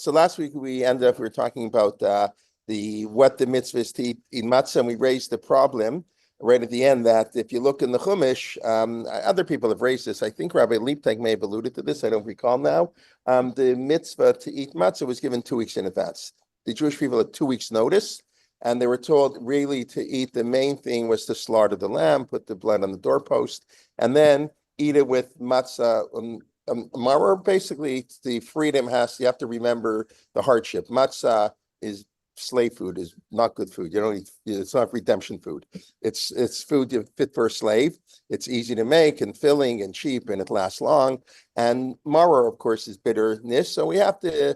So last week we were talking about what the mitzvah is to eat matzah, and we raised the problem right at the end that if you look in the Chumash, other people have raised this. I think Rabbi Liebtag may have alluded to this. I don't recall now. The mitzvah to eat matzah was given 2 weeks in advance. The Jewish people had 2 weeks notice, and they were told really to eat. The main thing was to slaughter the lamb, put the blood on the doorpost, and then eat it with matzah. Maror, basically, the freedom you have to remember the hardship. Matzah is slave food, is not good food. You don't eat, it's not redemption food. It's food fit for a slave. It's easy to make and filling and cheap, and it lasts long. And maror, of course, is bitterness. So we have to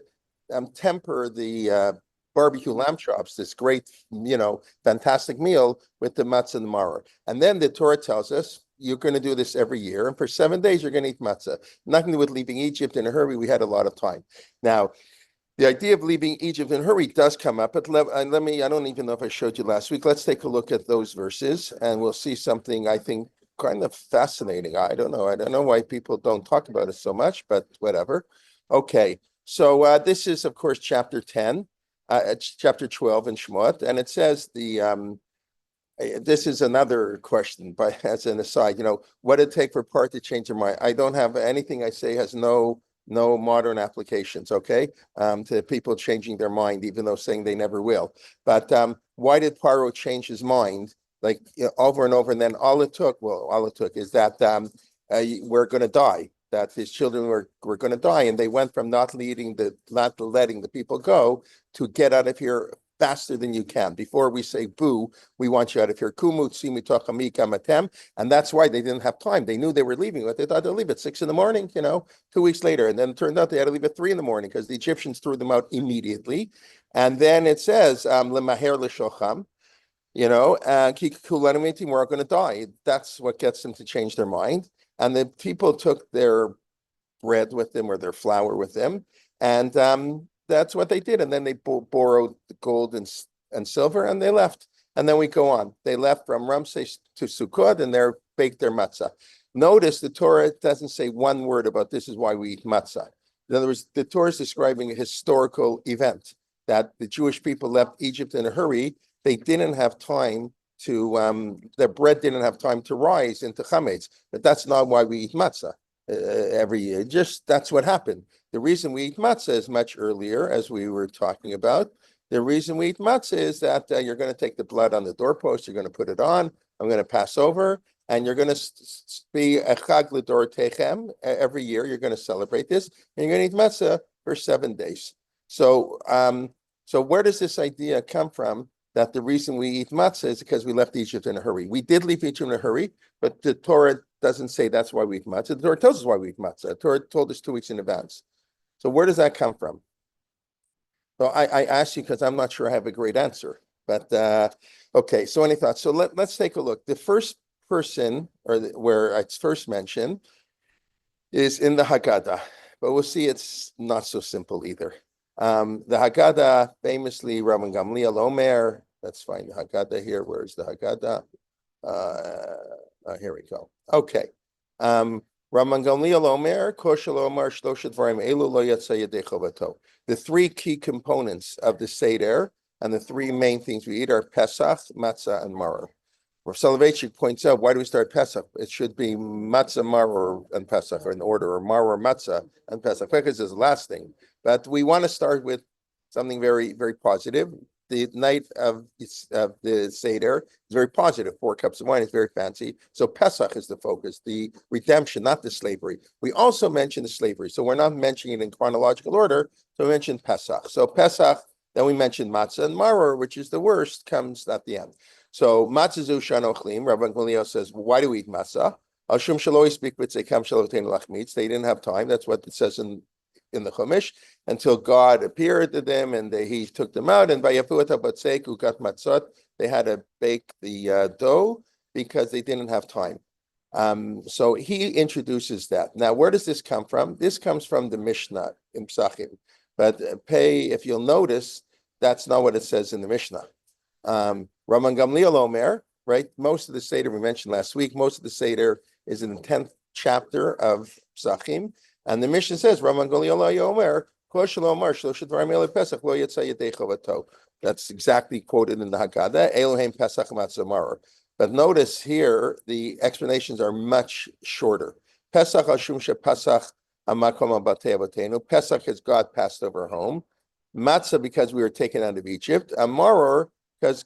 temper the barbecue lamb chops, this great, fantastic meal, with the matzah and the maror. And then the Torah tells us, you're going to do this every year, and for 7 days you're going to eat matzah. Nothing to do with leaving Egypt in a hurry. We had a lot of time. Now, the idea of leaving Egypt in a hurry does come up, but let me, I don't even know if I showed you last week. Let's take a look at those verses, and we'll see something I think kind of fascinating. I don't know why people don't talk about it so much, but whatever. Okay, so this is, of course, chapter 10, chapter 12 in Shemot, and it says this is another question, but as an aside, what did it take for part to change their mind? I don't have anything I say has no modern applications, okay, to people changing their mind, even though saying they never will. But why did Paro change his mind, like over and over? And then all it took is that we're going to die, that his children were going to die, and they went from not letting the people go to get out of here faster than you can. Before we say boo, we want you out of here. And that's why they didn't have time. They knew they were leaving, but they thought they'll leave at 6 a.m, 2 weeks later. And then it turned out they had to leave at 3 a.m. because the Egyptians threw them out immediately. And then it says, Lemaher l'shocham, we're going to die. That's what gets them to change their mind. And the people took their bread with them or their flour with them. And that's what they did. And then they borrowed gold and silver, and they left. And then we go on. They left from Ramses to Sukkot, and they baked their matzah. Notice the Torah doesn't say one word about this is why we eat matzah. In other words, the Torah is describing a historical event that the Jewish people left Egypt in a hurry. They didn't have time to, their bread didn't have time to rise into chametz. But that's not why we eat matzah every year. Just that's what happened. The reason we eat matzah is much earlier, as we were talking about. The reason we eat matzah is that you're going to take the blood on the doorpost, you're going to put it on, I'm going to pass over, and you're going to be a chag l'dor techem every year. You're going to celebrate this, and you're going to eat matzah for 7 days. So, so where does this idea come from that the reason we eat matzah is because we left Egypt in a hurry? We did leave Egypt in a hurry, but the Torah doesn't say that's why we eat matzah. The Torah tells us why we eat matzah. The Torah told us 2 weeks in advance. So where does that come from? So I asked you because I'm not sure I have a great answer. But okay, so any thoughts? So let's take a look. The first person, where it's first mentioned, is in the Haggadah. But we'll see it's not so simple either. The Haggadah, famously, Rabbi Gamliel Omer. Let's find the Haggadah here. Where's the Haggadah? Here we go. Okay. Rabbi Gamliel Omer, Koshel Omer, Shloshet Dvarim Elu Lo Yatsa Yedei Chovato. The 3 key components of the Seder and the 3 main things we eat are Pesach, Matzah, and Maror. Rav Soloveitchik points out, why do we start Pesach? It should be Matzah, Maror, and Pesach, or in order, or Maror, Matzah, and Pesach. Pesach is the last thing. But we want to start with something very, very positive. The night of the Seder is very positive. 4 cups of wine is very fancy. So Pesach is the focus, the redemption, not the slavery. We also mention the slavery. So we're not mentioning it in chronological order. So we mentioned Pesach. So Pesach, then we mentioned Matzah, and Maror, which is the worst, comes at the end. So Matzah zu shanochlim, Rabbi Gamliel says, why do we eat Matzah? Al shum shaloi speak with zekam shalotein lachmitz. They didn't have time. That's what it says in the Chumash, until God appeared to them and he took them out. And by ukat matzot, they had to bake the dough because they didn't have time. So he introduces that. Now, where does this come from? This comes from the Mishnah in Psachim. But if you'll notice, that's not what it says in the Mishnah. Raman Gamliel Omer, right? Most of the Seder we mentioned last week, most of the Seder is in the 10th chapter of Psachim. And the Mishnah says, Raman Gamliel Omer, That's exactly quoted in the Haggadah. Elohim Pesach Matzah Maror. But notice here, the explanations are much shorter. Pesach Hashum Pesach Hamakom Abatei Abatenu. Pesach is God passed over home. Matzah because we were taken out of Egypt. Maror because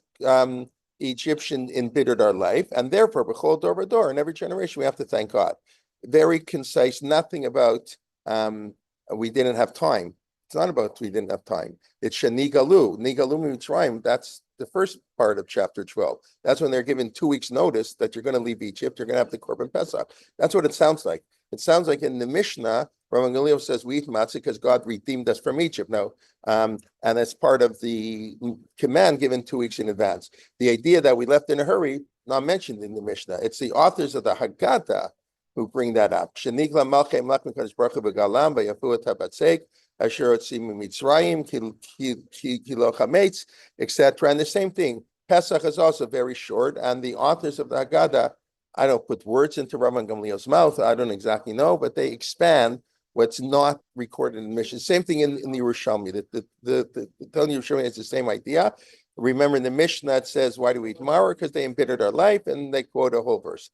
Egyptian embittered our life, and therefore, b'chol dor v'dor, in every generation, we have to thank God. Very concise, nothing about we didn't have time. It's not about we didn't have time. It's shenigalu, nigalu mitzrayim. That's the first part of chapter 12. That's when they're given 2 weeks' notice that you're going to leave Egypt. You're going to have the Korban Pesach. That's what it sounds like. It sounds like in the Mishnah, Rabbi Gamliel says we eat matzah because God redeemed us from Egypt. No, and that's part of the command given 2 weeks in advance. The idea that we left in a hurry, not mentioned in the Mishnah. It's the authors of the Haggadah who bring that up. Shenigla malchei malchim kadosh baruch hu b'galam v'yafuat habatzek asher otzim mitzrayim kilo chametz, etc. And the same thing. Pesach is also very short, and the authors of the Haggadah, I don't put words into Rabban Gamliel's mouth. I don't exactly know, but they expand what's not recorded in the Mishnah. Same thing in the Yerushalmi. The telling Yerushalmi is the same idea. Remember in the Mishnah it says, why do we eat maror? Because they embittered our life, and they quote a whole verse.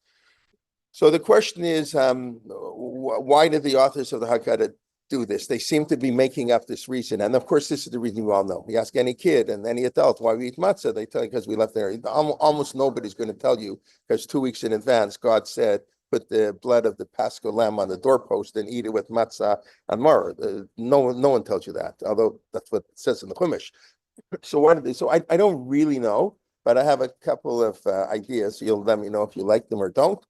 So the question is, why did the authors of the Haggadah do this? They seem to be making up this reason. And of course, this is the reason you all know. You ask any kid and any adult why we eat matzah, they tell you because we left there. Almost nobody's going to tell you because 2 weeks in advance, God said, put the blood of the Paschal lamb on the doorpost and eat it with matzah and maror. No one tells you that, although that's what it says in the Chumash. So what are they? So I don't really know, but I have a couple of ideas. You'll let me know if you like them or don't.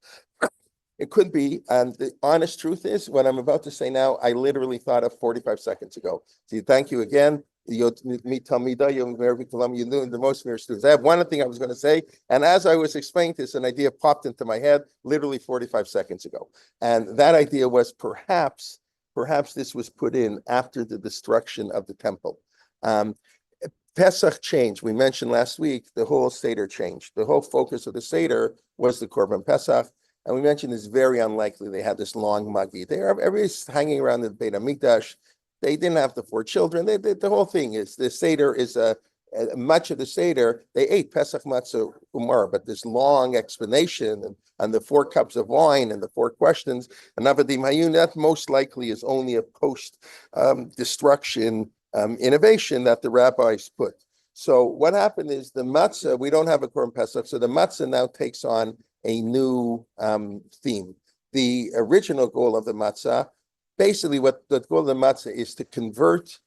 It could be, and the honest truth is, what I'm about to say now, I literally thought of 45 seconds ago. So thank you again. You're the most of your students. I have one thing I was going to say, and as I was explaining this, an idea popped into my head literally 45 seconds ago. And that idea was perhaps this was put in after the destruction of the temple. Pesach changed. We mentioned last week, the whole Seder changed. The whole focus of the Seder was the Korban Pesach. And we mentioned it's very unlikely they had this long magi. Everybody's hanging around the Beit HaMikdash. They didn't have the 4 children. The whole thing is the Seder is much of the Seder. They ate Pesach Matzah Umar, but this long explanation and the 4 cups of wine and the 4 questions and Avadim Hayun, that most likely is only a post destruction innovation that the rabbis put. So what happened is the matzah, we don't have a Korban Pesach, so the matzah now takes on a new theme. The original goal of the matzah, basically what the goal of the matzah is to convert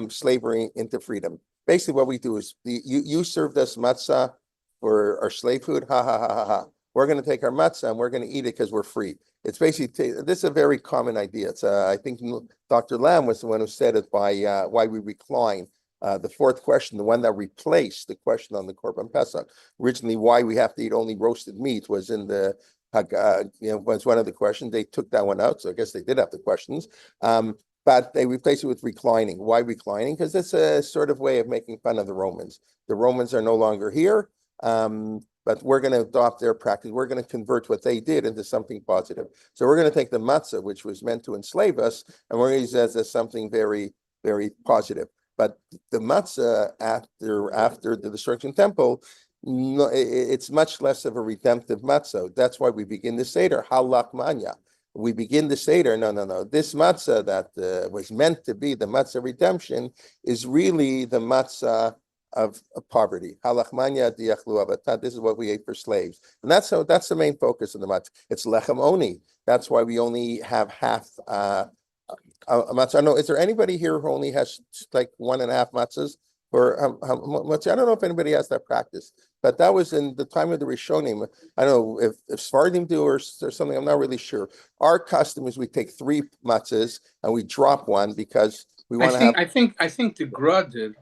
slavery into freedom. Basically what we do is, you served us matzah for our slave food, ha ha ha ha ha. We're going to take our matzah and we're going to eat it because we're free. It's basically, this is a very common idea. It's I think Dr. Lamb was the one who said it by why we recline. The 4th question, the one that replaced the question on the Korban Pesach. Originally, why we have to eat only roasted meat was in the was one of the questions. They took that one out, so I guess they did have the questions. But they replaced it with reclining. Why reclining? Because it's a sort of way of making fun of the Romans. The Romans are no longer here, but we're going to adopt their practice. We're going to convert what they did into something positive. So we're going to take the matzah, which was meant to enslave us, and we're going to use it as something very, very positive. But the matzah after the destruction temple, no, it's much less of a redemptive matzah. That's why we begin the Seder, halak manya. We begin the Seder, no. This matzah that was meant to be the matzah redemption is really the matzah of poverty. Halak manya diachlu avatat. This is what we ate for slaves. And that's the main focus of the matzah. It's lechem oni. That's why we only have half matzah. No, is there anybody here who only has like 1.5 matzahs? Or matzah? I don't know if anybody has that practice, but that was in the time of the Rishonim. I don't know if Sfardim do or something. I'm not really sure. Our custom is we take 3 matzahs and we drop one because we want to have. I think the Gra did.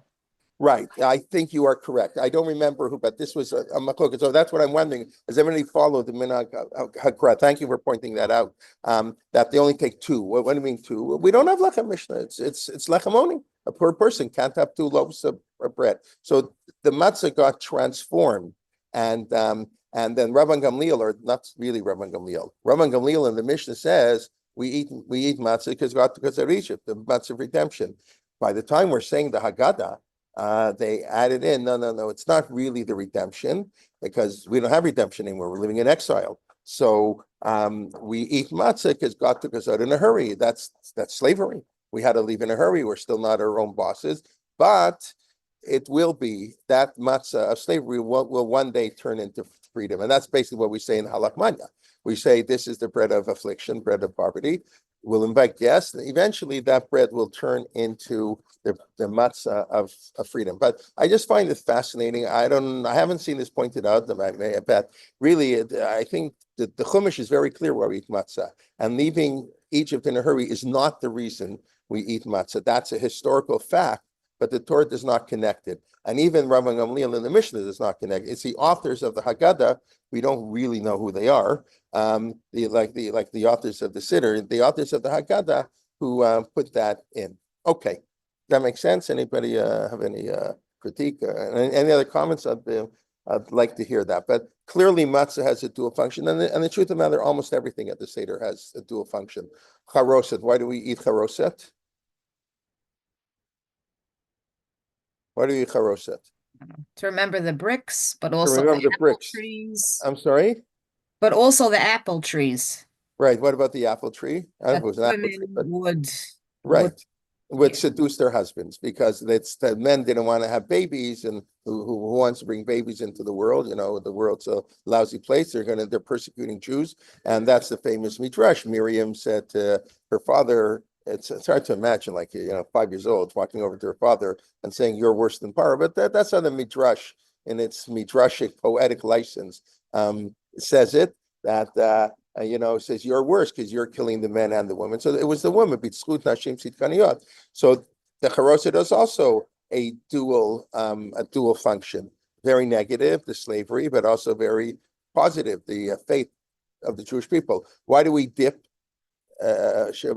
Right. I think you are correct. I don't remember who, but this was a machloket. So that's what I'm wondering. Does everybody follow the minhag hakra? Thank you for pointing that out. That they only take 2. What do you mean 2? We don't have lechem mishnah. It's lechem oni. A poor person can't have 2 loaves of bread. So the matzah got transformed, and then Rabban Gamliel, or not really Rabban Gamliel in the Mishnah says We eat matzah because God took us out of Egypt, the matzah of redemption. By the time we're saying the Haggadah, they added in, no, it's not really the redemption because we don't have redemption anymore. We're living in exile. So we eat matzah because God took us out in a hurry. That's slavery. We had to leave in a hurry. We're still not our own bosses, but it will be that matzah of slavery will one day turn into freedom. And that's basically what we say in Halach Manya. We say this is the bread of affliction, bread of poverty. We'll invite guests. And eventually that bread will turn into the matzah of freedom. But I just find it fascinating. I haven't seen this pointed out, but really, I think that the Chumash is very clear why we eat matzah. And leaving Egypt in a hurry is not the reason we eat matzah. That's a historical fact, but the Torah does not connect it. And even Rabbi Gamliel in the Mishnah does not connect. It's the authors of the Haggadah. We don't really know who they are. The authors of the Seder, the authors of the Haggadah who put that in. Okay, that makes sense. Anybody have any critique? Any other comments? I'd like to hear that. But clearly, matzah has a dual function, and the truth of the matter, almost everything at the Seder has a dual function. Charoset. Why do we eat charoset? Why do you eat charoset? To remember the bricks, but To also remember the apple bricks. trees. I'm sorry? But also the apple trees. Right. What about the apple tree? I don't know if it was an apple tree, Women but would right. Would yeah. seduce their husbands because the men didn't want to have babies, and who wants to bring babies into the world? You know, the world's a lousy place. They're persecuting Jews, and that's the famous midrash. Miriam said to her father, it's hard to imagine, like 5 years old, walking over to her father and saying, "You're worse than Parah." But that's how the midrash, in its midrashic poetic license, says it that. It says you're worse because you're killing the men and the women. So it was the woman. So the charoset is also a dual function. Very negative, the slavery, but also very positive, the faith of the Jewish people. Why do we dip? Why do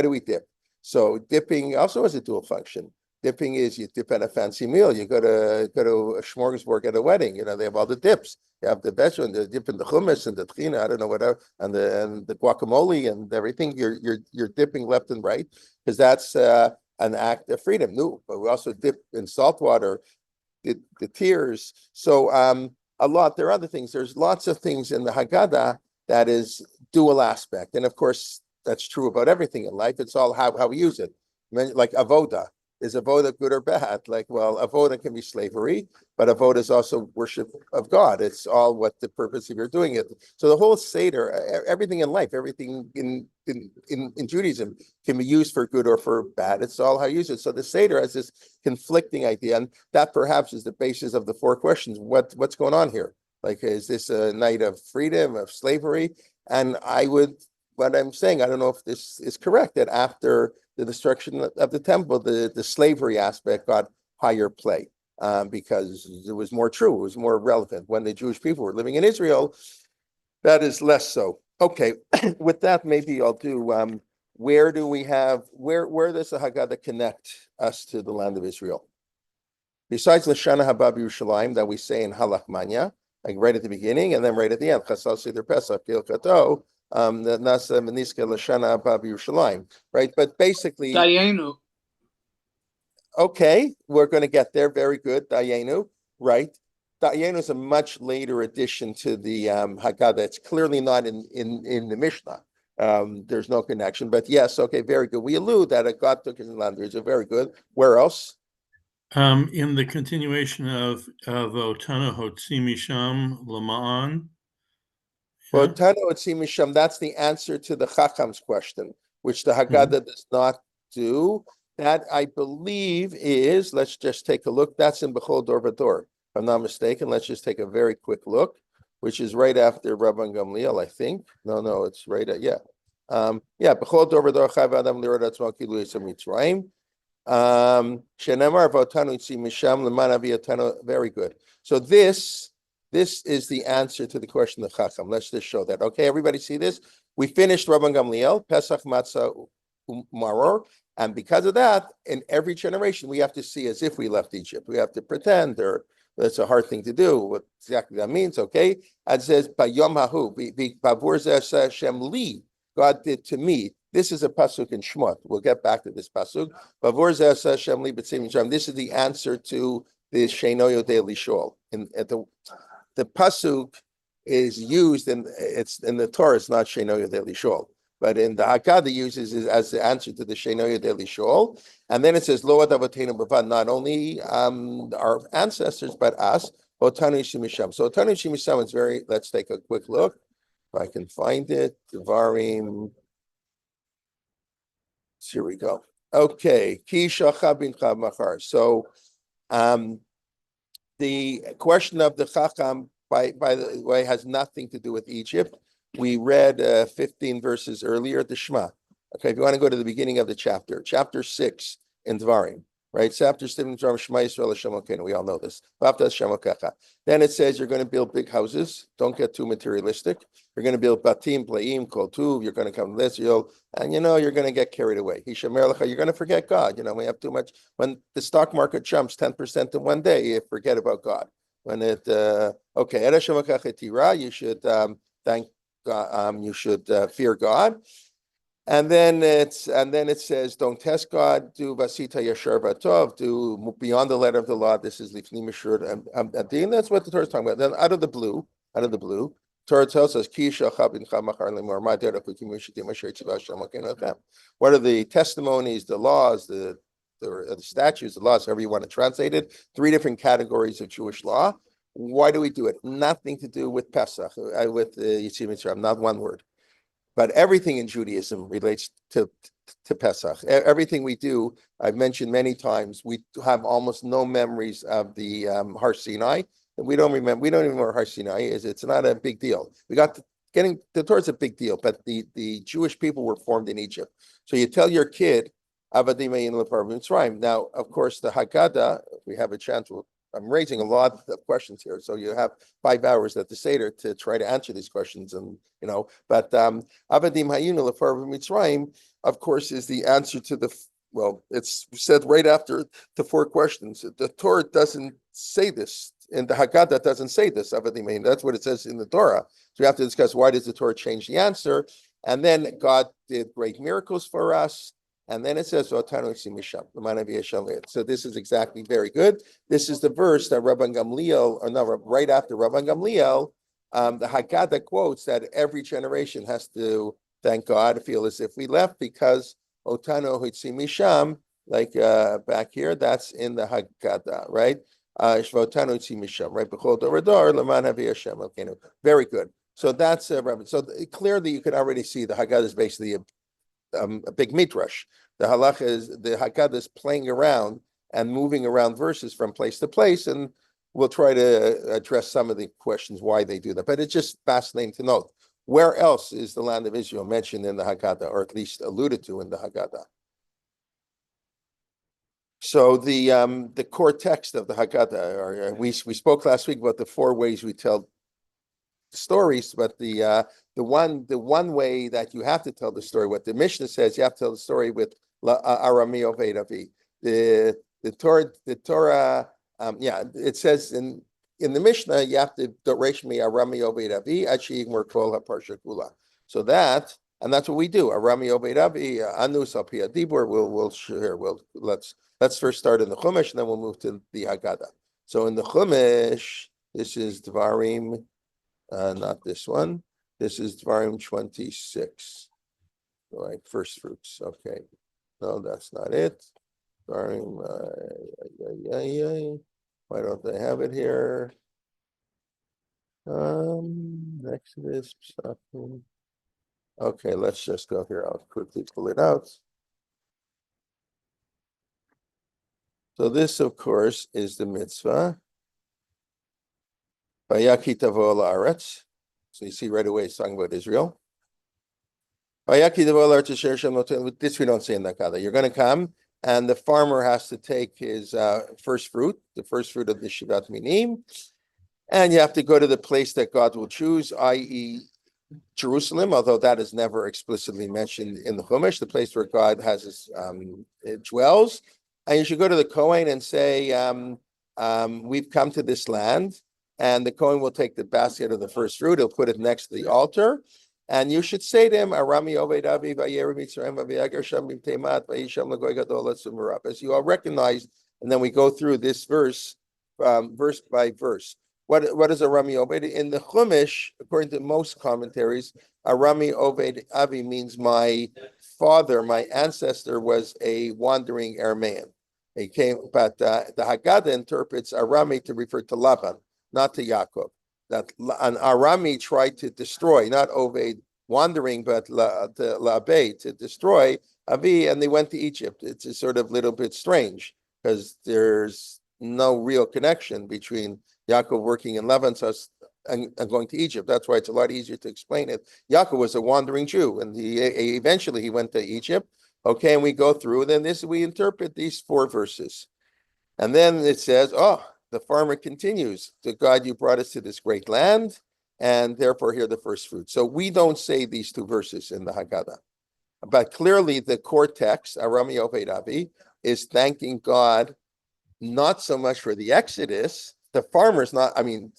we dip? So dipping also has a dual function. Dipping is you dip at a fancy meal. You go to a smorgasbord at a wedding. They have all the dips. You have the best one, the dip in the hummus and the tahina, I don't know, whatever, and the guacamole and everything. You're dipping left and right because that's an act of freedom. No, but we also dip in salt water, the tears. So there are other things. There's lots of things in the Haggadah that is dual aspect, and of course that's true about everything in life. It's all how we use it. Like avoda. Is avoda good or bad? Avoda can be slavery, but avoda is also worship of God. It's all what the purpose of your doing it. So the whole Seder, everything in life, everything in Judaism can be used for good or for bad. It's all how you use it. So the Seder has this conflicting idea, and that perhaps is the basis of the 4 questions. What's going on here? Is this a night of freedom, of slavery? And what I'm saying, I don't know if this is correct, that after the destruction of the temple, the slavery aspect got higher play because it was more true, it was more relevant. When the Jewish people were living in Israel, that is less so. Okay, with that, maybe I'll do, where does the Haggadah connect us to the land of Israel? Besides Lashana Haba Yerushalayim that we say in Halach Manya, like right at the beginning and then right at the end, Chasal Seder Pesach, Gil Kato, Nasa Meniska Lashana Haba Yerushalayim, right? But basically, Dayenu. Okay, we're going to get there. Very good, Dayenu, right? Dayenu is a much later addition to the Haggadah. It's clearly not in the Mishnah. There's no connection, but yes, okay, very good. We allude that God took his land. There's a very good. Where else? In the continuation of Otana Hotzi Misham Lama'an. Well, Tano Otzi Misham, that's the answer to the Chacham's question, which the Haggadah does not do. That, I believe, is, let's just take a look. That's in Bechol Dor V'Dor. If I'm not mistaken, let's just take a very quick look, which is right after Rabbi Gamliel, I think. No, it's right at, yeah. Bechol Dor V'Dor Chai V'Adam Lirot Atzmo Ki Lo Yisam Mitzrayim. Shenemar V'Otanu Otzi Misham L'man Avi Otanu. Very good. So this is the answer to the question of Chacham. Let's just show that. Okay, everybody see this? We finished Rabban Gamliel, Pesach Matzah Maror, and because of that, in every generation, we have to see as if we left Egypt. We have to pretend, or That's a hard thing to do. What exactly that means, okay? And it says, Bayom Hahu, Bavur Zeh Hashem Li, God did to me. This is a pasuk in Shmot. We'll get back to this pasuk. Bavur Zeh Hashem Li B'Tzim Yisrael. This is the answer to the Sheino Yodei Lishol. The pasuk is used it's in the Torah. It's not Sheino Yodei Lishol. But in the Haggadah uses it as the answer to the Sheino Yodei Lishol. And then it says, Lo Ad Avotenu B'Vad, not only our ancestors, but us. Otanu Shimisham. So Otanu Shimisham is very, let's take a quick look. If I can find it. Devarim. Here we go. Okay. Ki Shacha Bincha Machar. So the question of the Chacham, by the way, has nothing to do with Egypt. We read 15 verses earlier, the Shema. Okay, if you want to go to the beginning of the chapter 6 in Dvarim, right? Chapter 6 in Dvarim, Shema Yisrael Hashem Elokeinu. We all know this. Then it says you're going to build big houses. Don't get too materialistic. You're going to build batim, plaim, kol tuv. You're going to come to Israel, and you're going to get carried away. Hishamer lecha. You're going to forget God. We have too much. When the stock market jumps 10% in one day, you forget about God. When it you should thank God. You should fear God. And then it says, don't test God, do basita yashar v'tov, do beyond the letter of the law. This is lifnim mishur and that's what the Torah is talking about. Then out of the blue, Torah tells us, what are the testimonies, the laws, the statutes, the laws, however you want to translate it? 3 different categories of Jewish law. Why do we do it? Nothing to do with Pesach, with Yetziat Mitzrayim, not one word. But everything in Judaism relates to Pesach. Everything we do, I've mentioned many times, we have almost no memories of the Har Sinai. We don't even know where Har Sinai is. It's not a big deal. Getting the Torah is a big deal, but the Jewish people were formed in Egypt. So you tell your kid, Avadim Ein Lepar Mitzrayim. Now, of course, the Haggadah, if we have a chance, I'm raising a lot of questions here, so you have 5 hours at the Seder to try to answer these questions, but Avadim Hayinu Lefar Mitzrayim, of course, is the answer to it's said right after the 4 questions. The Torah doesn't say this, and the Haggadah doesn't say this, Avadim Hayinu. That's what it says in the Torah. So we have to discuss, why does the Torah change the answer? And then God did great miracles for us. And then it says, so this is exactly very good. This is the verse that Rabban Gamliel, right after Rabban Gamliel, the Haggadah quotes that every generation has to thank God, feel as if we left, because Otano Hitzi Misham, like back here, that's in the Haggadah, right? Otano Hitzi Misham, right? Very good. So that's Rabban. So clearly you can already see the Haggadah is basically a big midrash. The halacha is the Haggadah is playing around and moving around verses from place to place, and we'll try to address some of the questions why they do that. But it's just fascinating to note, where else is the land of Israel mentioned in the Haggadah, or at least alluded to in the Haggadah? So the core text of the Haggadah, we spoke last week about the 4 ways we tell stories, but the one way that you have to tell the story, what the Mishnah says, you have to tell the story with Arami Oved Avi. The Torah, it says in the Mishnah, you have to Doresh me Arami Oved Avi Achi Yigmor Kol HaParsha Kula. So that's what we do. Arami Oved Avi Anus Al Pi Adibur. We'll share. Let's first start in the Chumash, and then we'll move to the Haggadah. So in the Chumash, this is Dvarim. Not this one. This is Dvarim 26. All right, first fruits. Okay. No, that's not it. Dvarim. Why don't they have it here? Next to this. Okay, let's just go here. I'll quickly pull it out. So this, of course, is the mitzvah. Vayaki tavo la'aretz. So you see right away it's talking about Israel. Vayaki tavo la'aretz asher Hashem noten. This we don't say in the Haggadah. You're going to come, and the farmer has to take his first fruit, the first fruit of the Shivat Minim, and you have to go to the place that God will choose, i.e. Jerusalem, although that is never explicitly mentioned in the Chumash, the place where God has his dwells. And you should go to the Kohen and say, we've come to this land, and the Kohen will take the basket of the first fruit, he'll put it next to the altar, and you should say to him, Arami Oved Avi Vayeri Mitzrayim Vayager Sham B'Temat Vayisham L'Goy Gadol Atzumurab. As you all recognize, and then we go through this verse, verse by verse. What is Arami Oved? In the Chumash, according to most commentaries, Arami Oved Avi means my father, my ancestor was a wandering Aramean. He came, but the Haggadah interprets Arami to refer to Laban, not to Yaakov. That an Arami tried to destroy, not Oved wandering, but Labe to destroy Avi, and they went to Egypt. It's a sort of little bit strange because there's no real connection between Yaakov working in Laban's house and going to Egypt. That's why it's a lot easier to explain it. Yaakov was a wandering Jew, and he eventually went to Egypt. Okay, and we go through, and then we interpret these 4 verses. And then it says, the farmer continues, to God, you brought us to this great land, and therefore here the first fruit. So we don't say these 2 verses in the Haggadah. But clearly the core text, Arami Oved Avi, is thanking God not so much for the Exodus. The farmer's not thanking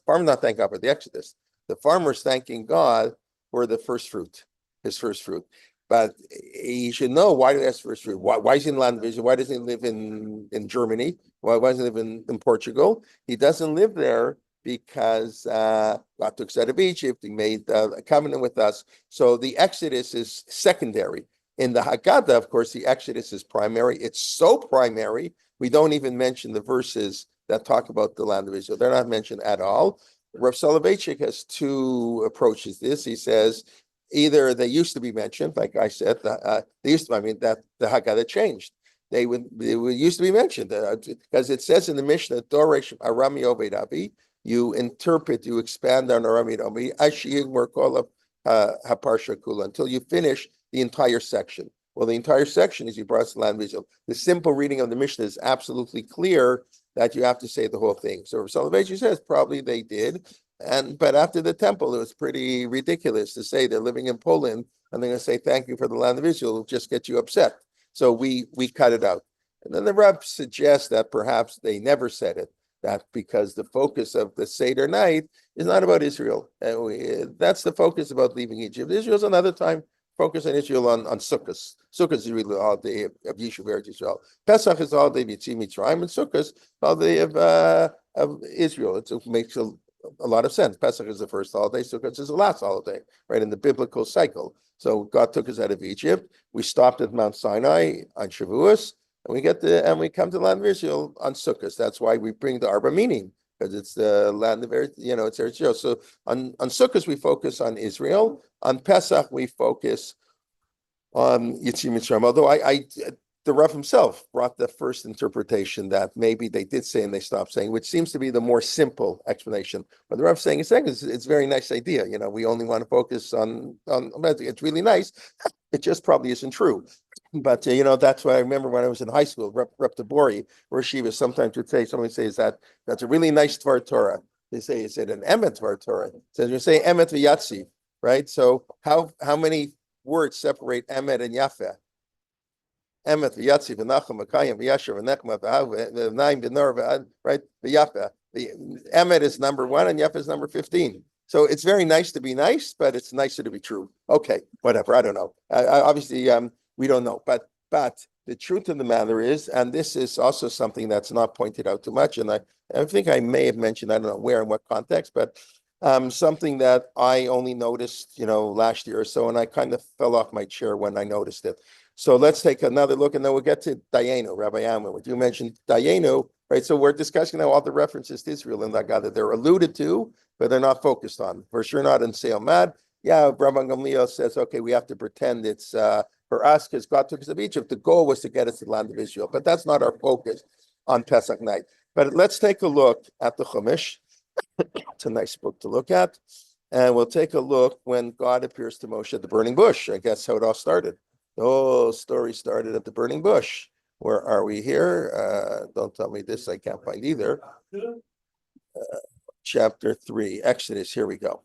God for the Exodus. The farmer's thanking God for the first fruit, his first fruit. But he should know, why do he ask first fruit? Why is he in land vision? Why doesn't he live in Germany? Why doesn't he live in Portugal? He doesn't live there because God took us out of Egypt. He made a covenant with us. So the Exodus is secondary. In the Haggadah, of course, the Exodus is primary. It's so primary, we don't even mention the verses that talk about the land of Israel. They're not mentioned at all. Rav Soloveitchik has 2 approaches this. He says, either they used to be mentioned, like I said, that the Haggadah changed. They used to be mentioned because it says in the Mishnah, Doresh Arami Oved Avi, you interpret, you expand on Arami Avi, Ashiyig Merkol Haparsha Kula, until you finish the entire section. Well, the entire section is you brought us to land of Israel. The simple reading of the Mishnah is absolutely clear that you have to say the whole thing. So Soloveitchik says probably they did. But after the temple, it was pretty ridiculous to say they're living in Poland and they're going to say thank you for the land of Israel. It'll just get you upset. So we cut it out. And then the Reb suggests that perhaps they never said it, that because the focus of the Seder night is not about Israel. That's the focus about leaving Egypt. Israel's another time. Focus on Israel on Sukkot. Sukkot is really the holiday of Yishuv Eretz Yisrael. Pesach is the holiday of Yitzim Mitzrayim, and Sukkot is the holiday of Israel. It makes a lot of sense. Pesach is the first holiday, Sukkot is the last holiday, right, in the biblical cycle. So God took us out of Egypt. We stopped at Mount Sinai on Shavuos, and we come to the land of Israel on Sukkot. That's why we bring the Arba meaning, because it's the land of Eretz, it's Eretz Yisrael. So on Sukkot we focus on Israel. On Pesach we focus on Yitzim Mitzrayim. Although the Rav himself brought the first interpretation that maybe they did say and they stopped saying, which seems to be the more simple explanation. But the Rav saying it's a very nice idea. We only want to focus on it's really nice. It just probably isn't true. But that's what I remember when I was in high school. Rep Tabori, where she was sometimes would say, somebody says that's a really nice Dvar Torah. They say it's an emet Dvar Torah. So you say emet v'yatzi, right? So how many words separate emet and yafeh? Emet v'yatzi v'nacham v'kayim v'yasher v'nechma v'naim v'nor, right? V'yafeh. The emet is number 1 and yafeh is number 15. So it's very nice to be nice, but it's nicer to be true. Okay, whatever. I don't know. Obviously, we don't know. But the truth of the matter is, and this is also something that's not pointed out too much, and I think I may have mentioned, I don't know where and what context, but something that I only noticed, last year or so, and I kind of fell off my chair when I noticed it. So let's take another look, and then we'll get to Dayenu, Rabbi Amon. You mentioned Dayenu, right? So we're discussing now all the references to Israel in that God that they're alluded to, but they're not focused on. For sure not in Seomad. Yeah, Rabbi Gamliel says, okay, we have to pretend it's for us because God took us to Egypt. The goal was to get us to the land of Israel, but that's not our focus on Pesach night. But let's take a look at the Chumash. It's a nice book to look at. And we'll take a look when God appears to Moshe at the burning bush. I guess how it all started. The whole story started at the burning bush. Where are we here? Don't tell me this, I can't find either. Chapter 3, Exodus, here we go.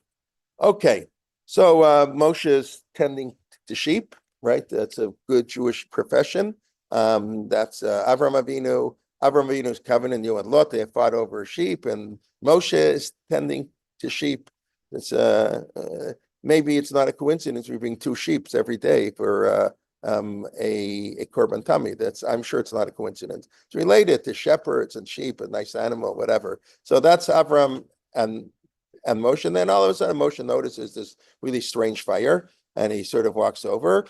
Okay, so Moshe is tending to sheep, right? That's a good Jewish profession. That's Avram Avinu Avram Avinu's covenant, you and Lot, they fought over sheep, and Moshe is tending to sheep. It's maybe it's not a coincidence we bring 2 sheep every day for a korban tamid. I'm sure it's not a coincidence. It's related to shepherds and sheep, a nice animal, whatever. So that's Avram and Moshe. And then all of a sudden Moshe notices this really strange fire, and he sort of walks over,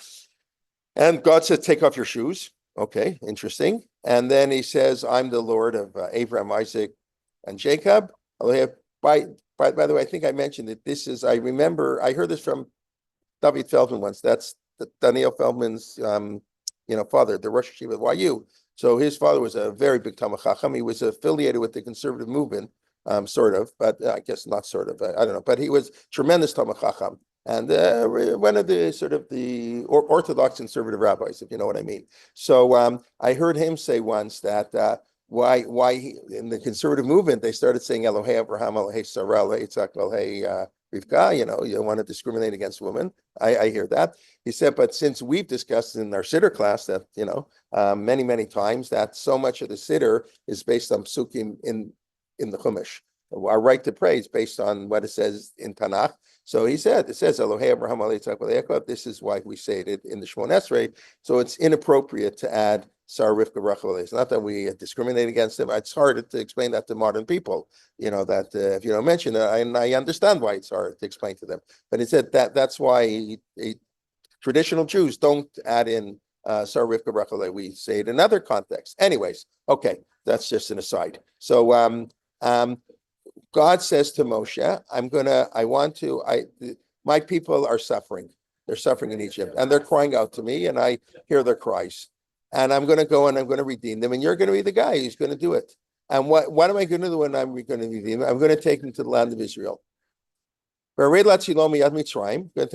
and God says, take off your shoes. Okay, interesting. And then he says, I'm the Lord of Abraham, Isaac, and Jacob. By the way, I think I mentioned that this is, I remember, I heard this from David Feldman once. That's Daniel Feldman's, father, the Rosh Yeshiva of YU. So his father was a very big Talmid Chacham. He was affiliated with the conservative movement, sort of, but I guess not sort of. I don't know. But he was tremendous Talmid Chacham, and one of the sort of the Orthodox conservative rabbis, if you know what I mean. So I heard him say once that why in the conservative movement they started saying Elohei Abraham, Elohei Sarah, Elohei Yitzhak, Elohei Rivka. You don't want to discriminate against women. I hear that. He said, but since we've discussed in our Seder class that many times that so much of the Seder is based on psukim in the Chumash. Our right to pray is based on what it says in Tanakh. So he said, it says Elohei Abraham, Elohei Yitzhak, Elohei Yaakov. This is why we say it in the Shmon Esrei. So it's inappropriate to add Sarah, Rivka, Rachel. It's not that we discriminate against them. It's hard to explain that to modern people. That if you don't mention it, and I understand why it's hard to explain to them. But he said that's why traditional Jews don't add in Sarah, Rivka, Rachel. We say it in other contexts. Anyways, okay, that's just an aside. So God says to Moshe, my people are suffering. They're suffering in Egypt, and they're crying out to me, and I hear their cries. And I'm going to go and I'm going to redeem them, and you're going to be the guy who's going to do it. And what am I going to do when I'm going to redeem them? I'm going to take them to the land of Israel. I'm going to take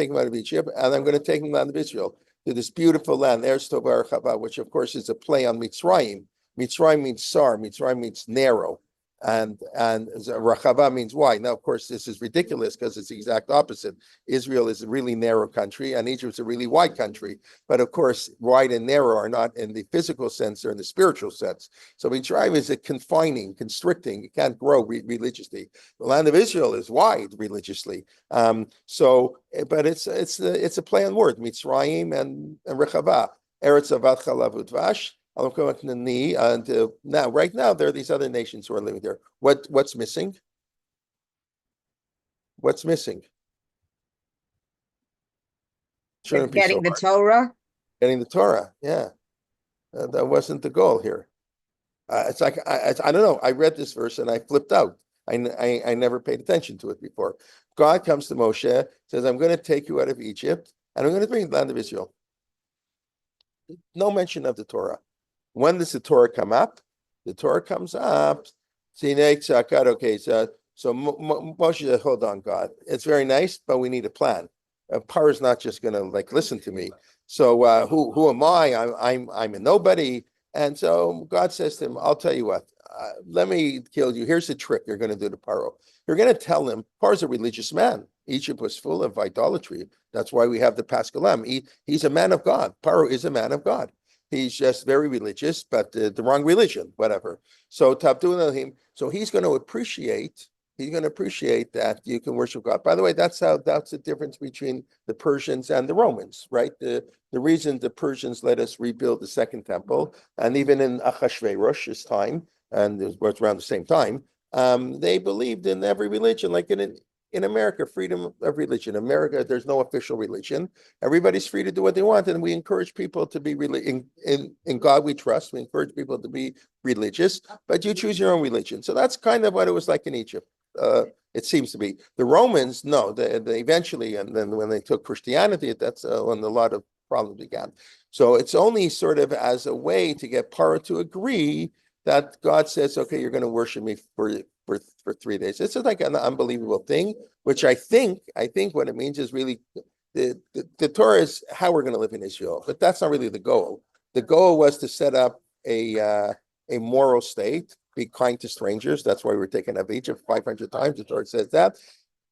them out of Egypt, and I'm going to take them to the land of Israel, to this beautiful land, Eretz Tova Archava, which of course is a play on Mitzrayim. Mitzrayim means sar, Mitzrayim means narrow, and Rachava means wide. Now, of course, this is ridiculous because it's the exact opposite. Israel is a really narrow country, and Egypt is a really wide country. But of course, wide and narrow are not in the physical sense or in the spiritual sense. So Mitzrayim is a confining, constricting. You can't grow religiously. The land of Israel is wide religiously. But it's a play on word, Mitzrayim and Rachava. Eretz Avat Chalav Udvash. And right now, there are these other nations who are living there. What's missing? What's missing? Shouldn't be Getting so the hard. Torah. Getting the Torah, yeah. That wasn't the goal here. It's like, I don't know. I read this verse and I flipped out. I never paid attention to it before. God comes to Moshe, says, I'm going to take you out of Egypt, and I'm going to bring you to the land of Israel. No mention of the Torah. When does the Torah come up? The Torah comes up. Okay, so Moshe said, hold on, God. It's very nice, but we need a plan. Paro is not just going to listen to me. So who am I? I'm a nobody. And so God says to him, I'll tell you what. Let me kill you. Here's the trick you're going to do to Paro. You're going to tell him Paro's a religious man. Egypt was full of idolatry. That's why we have the Paschal. He's a man of God. Paro is a man of God. He's just very religious, but the wrong religion, whatever. So Tabdun him. So he's going to appreciate that you can worship God. By the way, that's the difference between the Persians and the Romans, right? The reason the Persians let us rebuild the second temple, and even in Achashverosh's time, and it was around the same time, they believed in every religion, like in America, freedom of religion. America, there's no official religion. Everybody's free to do what they want, and we encourage people to be in God we trust. We encourage people to be religious, but you choose your own religion. So that's kind of what it was like in Egypt. It seems to be. The Romans, no, they eventually, and then when they took Christianity, that's when a lot of problems began. So it's only sort of as a way to get Paro to agree that God says, okay, you're going to worship me for 3 days. This is like an unbelievable thing, which I think what it means is really the Torah is how we're going to live in Israel, but that's not really the goal. The goal was to set up a moral state, be kind to strangers. That's why we're taken out of Egypt 500 times. The Torah says that.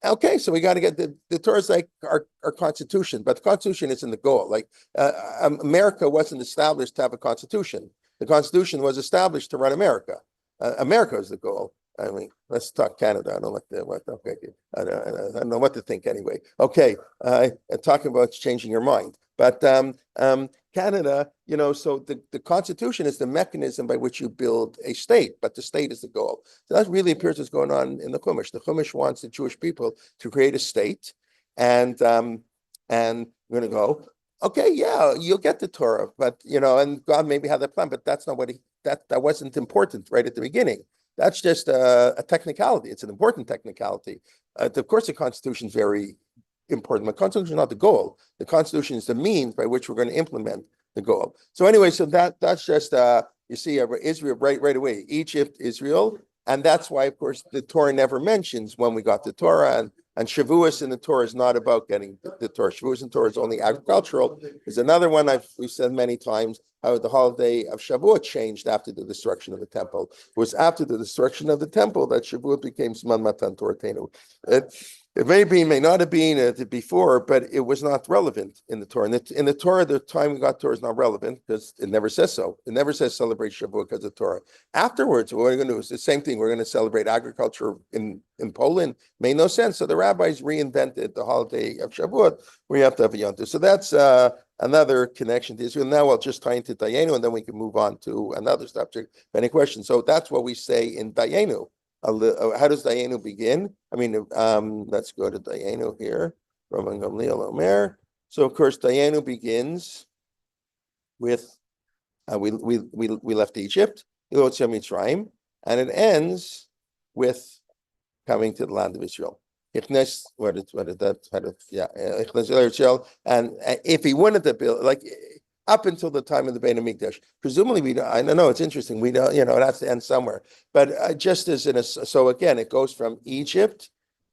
Okay, so we got to get the Torah is like our constitution, but the constitution isn't the goal. Like America wasn't established to have a constitution. The Constitution was established to run America. America is the goal. I mean, let's talk Canada. I don't like the what. Okay, I don't know what to think anyway. Okay, talking about changing your mind, but Canada, so the Constitution is the mechanism by which you build a state, but the state is the goal. So that really appears what's going on in the Chumash. The Chumash wants the Jewish people to create a state, and we're going to go. Okay, yeah, you'll get the Torah, but and God maybe had that plan, but that's not what that wasn't important right at the beginning. That's just a technicality. It's an important technicality. Of course, the Constitution is very important. The Constitution is not the goal. The Constitution is the means by which we're going to implement the goal. So anyway, so that's just you see Israel right away. Egypt, Israel, and that's why, of course, the Torah never mentions when we got the Torah, and Shavuos in the Torah is not about getting the Torah. Shavuos in the Torah is only agricultural. There's another one we've said many times, how the holiday of Shavuot changed after the destruction of the temple. It was after the destruction of the temple that Shavuot became Zman Matan Toratenu. It may not have been before, but it was not relevant in the Torah. In the Torah, the time we got Torah is not relevant because it never says so. It never says celebrate Shavuot because of Torah. Afterwards, what we're going to do is the same thing. We're going to celebrate agriculture in Poland. Made no sense. So the rabbis reinvented the holiday of Shavuot where you have to have a Yom Tov. So that's another connection to Israel. Now I'll just tie into Dayenu, and then we can move on to another subject. Any questions? So that's what we say in Dayenu. How does Dayenu begin? I mean, let's go to Dayenu here. Roman Gamliel Omer. So of course, Dayenu begins with we left Egypt, Mitzrayim, and it ends with coming to the land of Israel. And if he wanted to build, like up until the time of the Beit HaMikdash, presumably I don't know. It's interesting. We don't, it has to end somewhere. But just as so again, it goes from Egypt.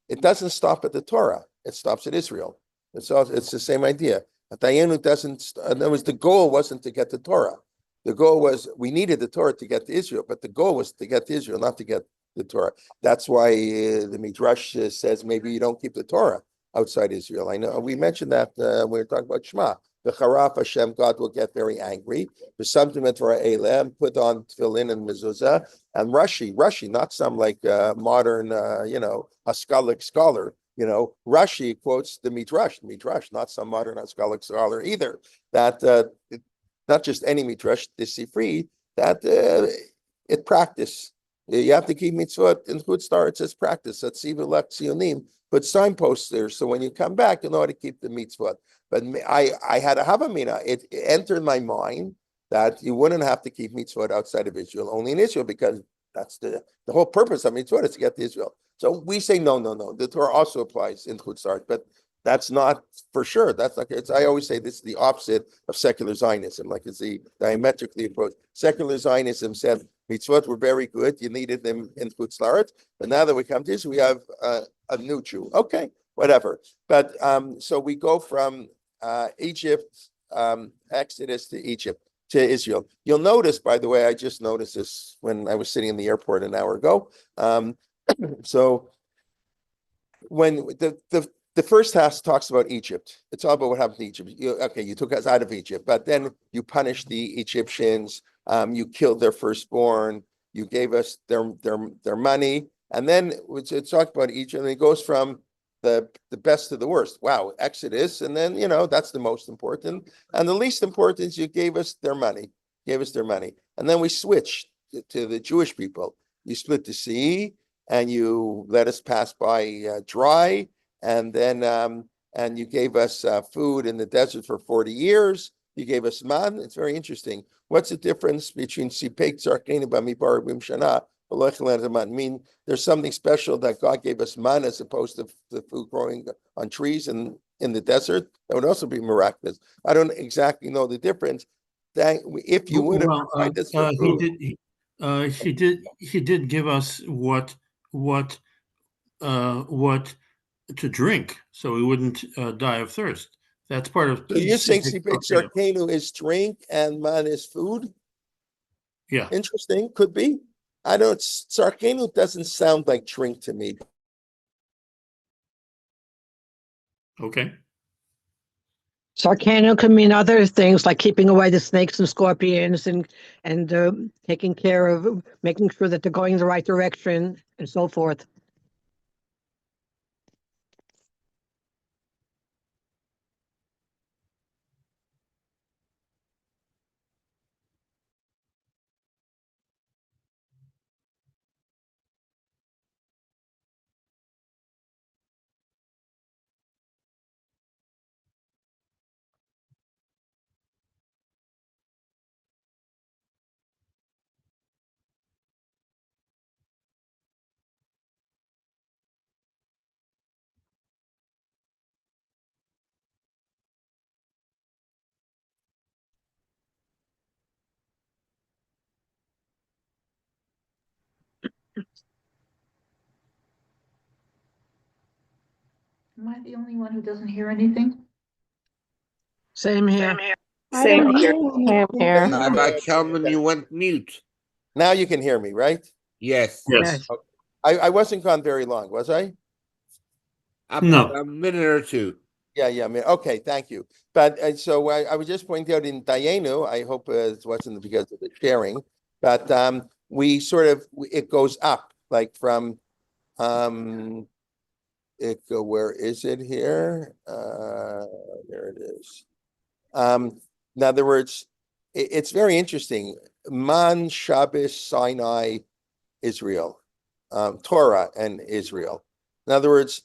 It doesn't stop at the Torah. It stops at Israel. It's the same idea. Dayenu doesn't. In other words, the goal wasn't to get the Torah. The goal was we needed the Torah to get to Israel, but the goal was to get to Israel, not to get the Torah. That's why the Midrash says maybe you don't keep the Torah outside Israel. I know we mentioned that when we were talking about Shema. The Charaf Hashem, God will get very angry. For something put on tefillin and mezuzah, and Rashi, not some like modern, Haskalic scholar. Rashi quotes the Midrash, not some modern Haskalic scholar either. That not just any Midrash, the Sifri, that it practice. You have to keep mitzvot. In Chutz Star, it says practice. That's even like Tzionim. Put signposts there, so when you come back, you know how to keep the mitzvot. But I had a havamina. It entered my mind that you wouldn't have to keep mitzvot outside of Israel, only in Israel, because that's the whole purpose of mitzvot is to get to Israel. So we say no. The Torah also applies in Chutz Star, but that's not for sure. That's not. I always say this is the opposite of secular Zionism. Like it's the diametrically approach. Secular Zionism said mitzvot were very good. You needed them in Chutz La'aretz, but now that we come to Israel, we have a new Jew. Okay, whatever. But so we go from Egypt, Exodus to Egypt to Israel. You'll notice, by the way, I just noticed this when I was sitting in the airport an hour ago. So when the first half talks about Egypt, it's all about what happened to Egypt. You took us out of Egypt, but then you punished the Egyptians. You killed their firstborn. You gave us their money, and then it's talked about Egypt, and it goes from the best to the worst. Wow, Exodus, and then that's the most important, and the least important is you gave us their money. And then we switched to the Jewish people. You split the sea, and you let us pass by dry, and then and you gave us food in the desert for 40 years. You gave us man. It's very interesting. What's the difference between Sipek Tzarkenu Bamidbar B'Mshana? I mean, there's something special that God gave us man as opposed to the food growing on trees and in the desert. That would also be miraculous. I don't exactly know the difference. If you would have tried this for food. He did give us what to drink, so we wouldn't die of thirst. That's part of. So you're saying Sipek Tzarkenu is drink and man is food? Yeah. Interesting. Could be. I don't. Tzarkenu doesn't sound like drink to me. Okay. Sarcano can mean other things like keeping away the snakes and scorpions and taking care of making sure that they're going in the right direction and so forth. Am I the only one who doesn't hear anything? Same here. Same here. Same here. Rabbi Kelman, you went mute. Now you can hear me, right? Yes. Yes. I wasn't gone very long, was I? No. A minute or two. Yeah, I mean, okay, thank you. But so I was just pointing out in Dayenu, I hope it wasn't because of the sharing, but we sort of, it goes up like from, where is it here? There it is. In other words, it's very interesting. Man, Shabbos, Sinai, Israel, Torah and Israel. In other words,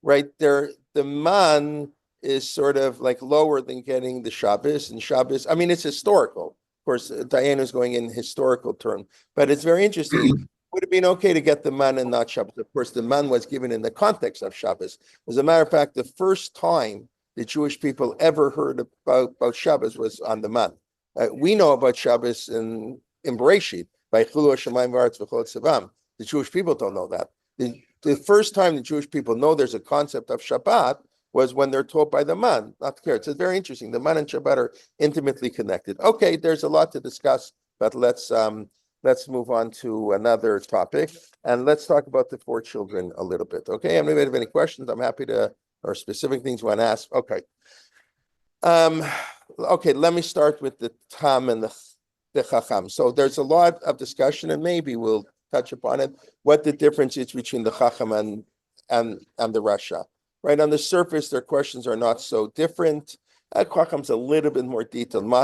right there, the man is sort of like lower than getting the Shabbos, and Shabbos, I mean, it's historical. Of course, Diana is going in historical term, but it's very interesting. Would it been okay to get the man and not Shabbos? Of course, the man was given in the context of Shabbos. As a matter of fact, the first time the Jewish people ever heard about Shabbos was on the man. We know about Shabbos in Bereshit, by Chulu Hashemayim V'Aretz V'Chol Tzevam. The Jewish people don't know that. The first time the Jewish people know there's a concept of Shabbat was when they're taught by the man, not the Kiryat. It's very interesting. The man and Shabbat are intimately connected. Okay, there's a lot to discuss, but let's move on to another topic, and let's talk about the 4 children a little bit. Okay, anybody have any questions? I'm happy to, or specific things you want to ask. Okay. Okay, let me start with the Tam and the Chacham. So there's a lot of discussion, and maybe we'll touch upon it, what the difference is between the Chacham and the Rasha. Right, on the surface, their questions are not so different. Chacham's a little bit more detailed. And the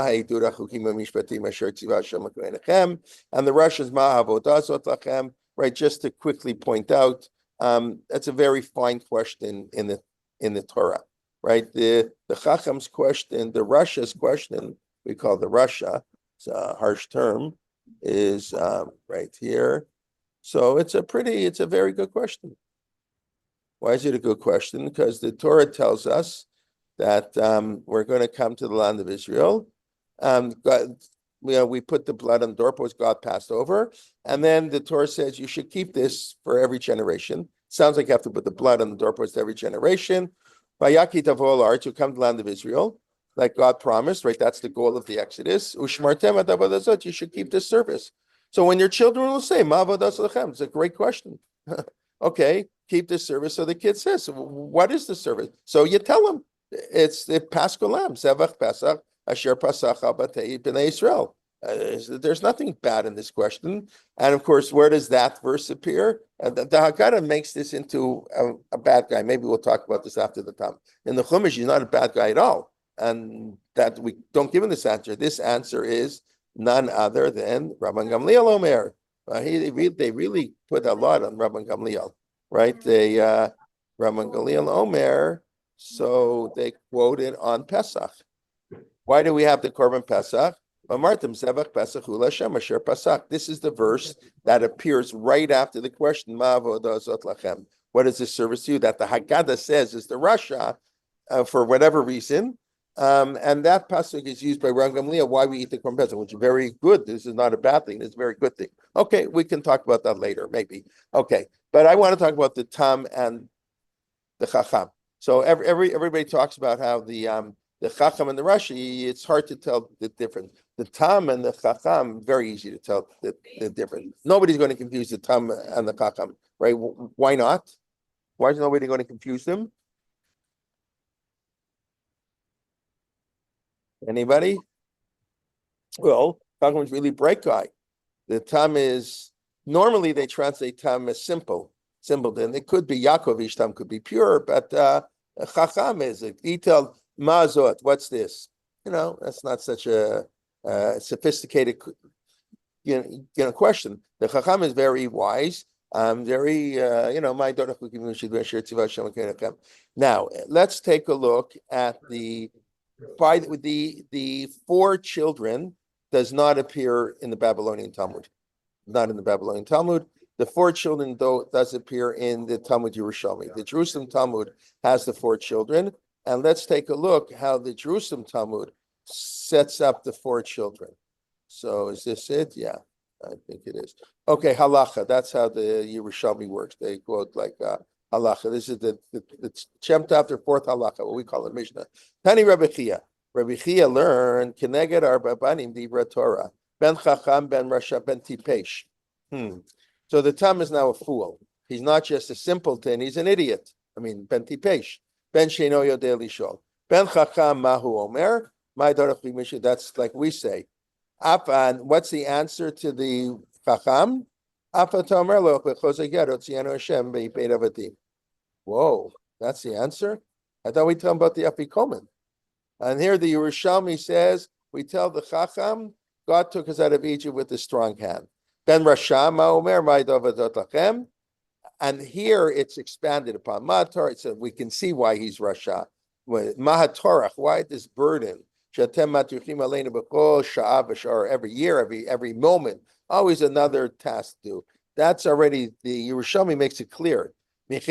Rasha's lachem. Right, just to quickly point out, that's a very fine question in the Torah. Right, the Chacham's question, the Rasha's question, we call the Rasha, it's a harsh term, is right here. So it's a very good question. Why is it a good question? Because the Torah tells us that we're going to come to the land of Israel. God, we put the blood on the doorpost, God passed over. And then the Torah says you should keep this for every generation. Sounds like you have to put the blood on the doorpost every generation. Vayaki tavo l'Aretz, you come to the land of Israel, like God promised, right? That's the goal of the Exodus. Ushmartem ad avodah, you should keep this service. So when your children will say, Ma avodas lechem, it's a great question. Okay, keep this service. So the kid says, what is the service? So you tell them, it's the Paschal Lamb, Zevach Pesach, Asher Pasach Batei B'nai Israel. There's nothing bad in this question. And of course, where does that verse appear? The Haggadah makes this into a bad guy. Maybe we'll talk about this after the time. In the Chumash, he's not a bad guy at all. And that we don't give him this answer. This answer is none other than Rabban Gamliel Omer. They really put a lot on Rabban Gamliel, right? Rabban Gamliel Omer, so they quote it on Pesach. Why do we have the Korban Pesach? This is the verse that appears right after the question, what is this service to you? That the Haggadah says is the Rasha, for whatever reason. And that pasuk is used by Rabban Gamliel, why we eat the Korban Pesach, which is very good. This is not a bad thing. It's a very good thing. Okay, we can talk about that later, maybe. Okay, but I want to talk about the Tam and the Chacham. So everybody talks about how the Chacham and the Rashi, it's hard to tell the difference. The Tam and the Chacham, very easy to tell the difference. Nobody's going to confuse the Tam and the Chacham, right? Why not? Why is nobody going to confuse them? Anybody? Well, Chacham's really bright guy. The tam is normally they translate tam as simple. Then it could be Yaakovish tam could be pure, but Chacham is a detailed mazot. What's this? That's not such a sophisticated question. The Chacham is very wise. Very my daughter. Now let's take a look at the four children does not appear in the Babylonian Talmud. Not in the Babylonian Talmud. The four children, though, does appear in the Talmud Yerushalmi. The Jerusalem Talmud has the four children. And let's take a look how the Jerusalem Talmud sets up the four children. So is this it? Yeah, I think it is. Okay, halacha. That's how the Yerushalmi works. They quote like halacha. This is the chapter after fourth halacha, what we call it Mishnah. Tani Rabbi Chia. Rabbi Chia learned Keneged Arba Banim Divrei Torah. Ben Chacham, Ben Rasha, Ben Tipesh. So the Tam is now a fool. He's not just a simpleton, he's an idiot. Ben Tipesh. Ben Sheino Yodei Lishol. Ben Chacham Mahu Omer. That's like we say. And what's the answer to the Chacham? Whoa, that's the answer? I thought we talking about the Afikomen. And here the Yerushalmi says, we tell the Chacham, God took us out of Egypt with a strong hand. Ben Rasha Omer Ma'idavadot Lachem. And here it's expanded upon. Mahatorach, it said we can see why he's Rasha. Mahatorach, why this burden? Every year, every moment, always another task to do. That's already, the Yerushalmi makes it clear. It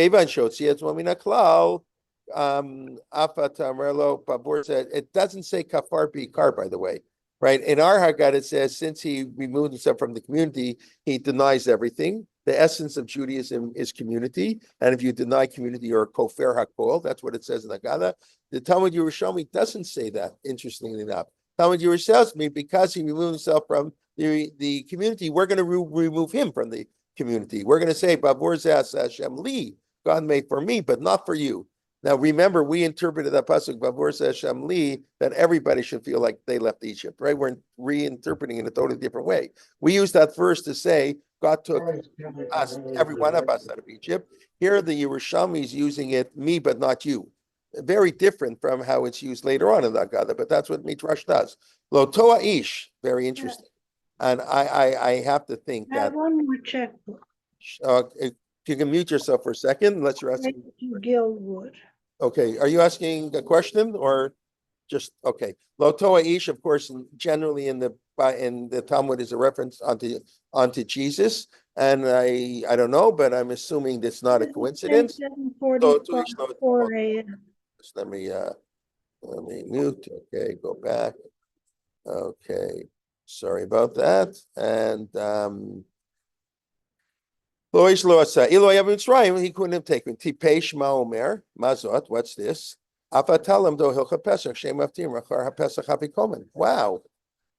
doesn't say kafar bikar, by the way, right? In our Haggadah, it says since he removed himself from the community, he denies everything. The essence of Judaism is community, and if you deny community, you're a kofer hakol. That's what it says in Haggadah. The Talmud Yerushalmi doesn't say that. Interestingly enough, Talmud Yerushalmi, because he removed himself from the community, we're going to remove him from the community. We're going to say Bavur Zas Hashem Li, God made for me, but not for you. Now, remember, we interpreted that pasuk Bavur Hashem Li that everybody should feel like they left Egypt, right? We're reinterpreting it in a totally different way. We use that verse to say God took us, every one of us, out of Egypt. Here, the Yerushalmi is using it, me, but not you. Very different from how it's used later on in the Haggadah, but that's what Midrash does. Lo Toa Ish, very interesting. And I have to think that. One more check. You can mute yourself for a second, unless you're asking. Gilwood. Okay, are you asking a question or just okay? Lo Toa Ish, of course, generally in the Talmud is a reference onto Jesus, and I don't know, but I'm assuming that's not a coincidence. 4 a.m. Let me mute. Okay, go back. Okay, sorry about that. And he couldn't have taken Tipesh Maomer Mazot. What's this? Wow.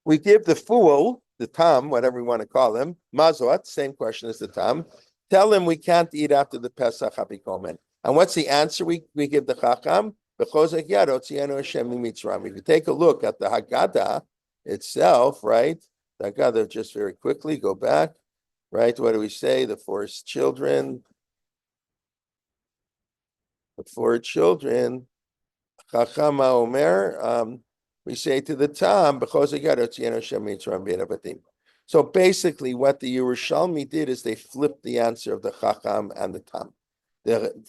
We give the fool, the Tam, whatever we want to call him, Mazot, same question as the Tam. Tell him we can't eat after the Pesach Hapikomen. And what's the answer we give the Chacham? If you take a look at the Haggadah itself, right? The Haggadah, just very quickly, go back, right? What do we say? The four children. Chacham Omer, we say to the Tam, so basically what the Yerushalmi did is they flipped the answer of the Chacham and the Tam. The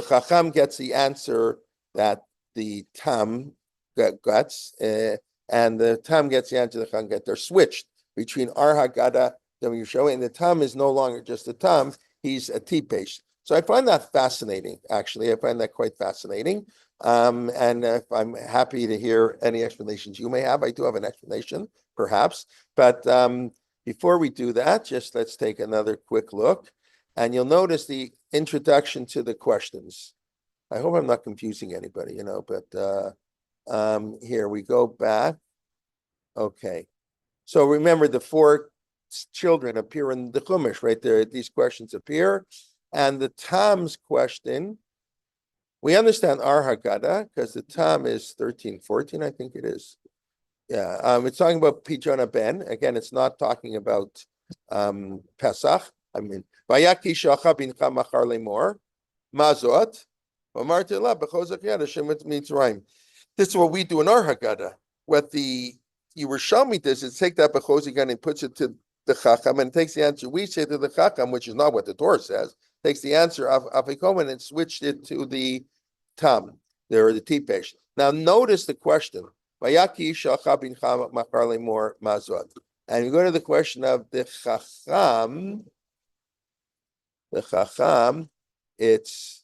Chacham gets the answer that the Tam gets, and the Tam gets the answer the Chacham gets. They're switched between our Haggadah and Yerushalmi, and the Tam is no longer just a Tam, he's a Tipesh. So I find that fascinating, actually. I find that quite fascinating. And I'm happy to hear any explanations you may have. I do have an explanation, perhaps. But before we do that, just let's take another quick look. And you'll notice the introduction to the questions. I hope I'm not confusing anybody, but here we go back. Okay. So remember, the four children appear in the Chumash, right there. These questions appear. And the Tam's question, we understand our Haggadah because the Tam is 13:14, I think it is. It's talking about Pijona Ben. Again, it's not talking about Pesach. I mean, Vayaki Shacha bincha machar lemor, Mazot, V'amarti la b'chozak yad Hashem mitzrayim. This is what we do in our Haggadah. What the Yerushalmi does is take that b'chozak and puts it to the Chacham and takes the answer we say to the Chacham, which is not what the Torah says. Takes the answer of Afikoman and switched it to the Tam, or the Tipesh. Now notice the question. Vayaki Shacha bincha machar lemor Mazot. And you go to the question of the Chacham. The Chacham, it's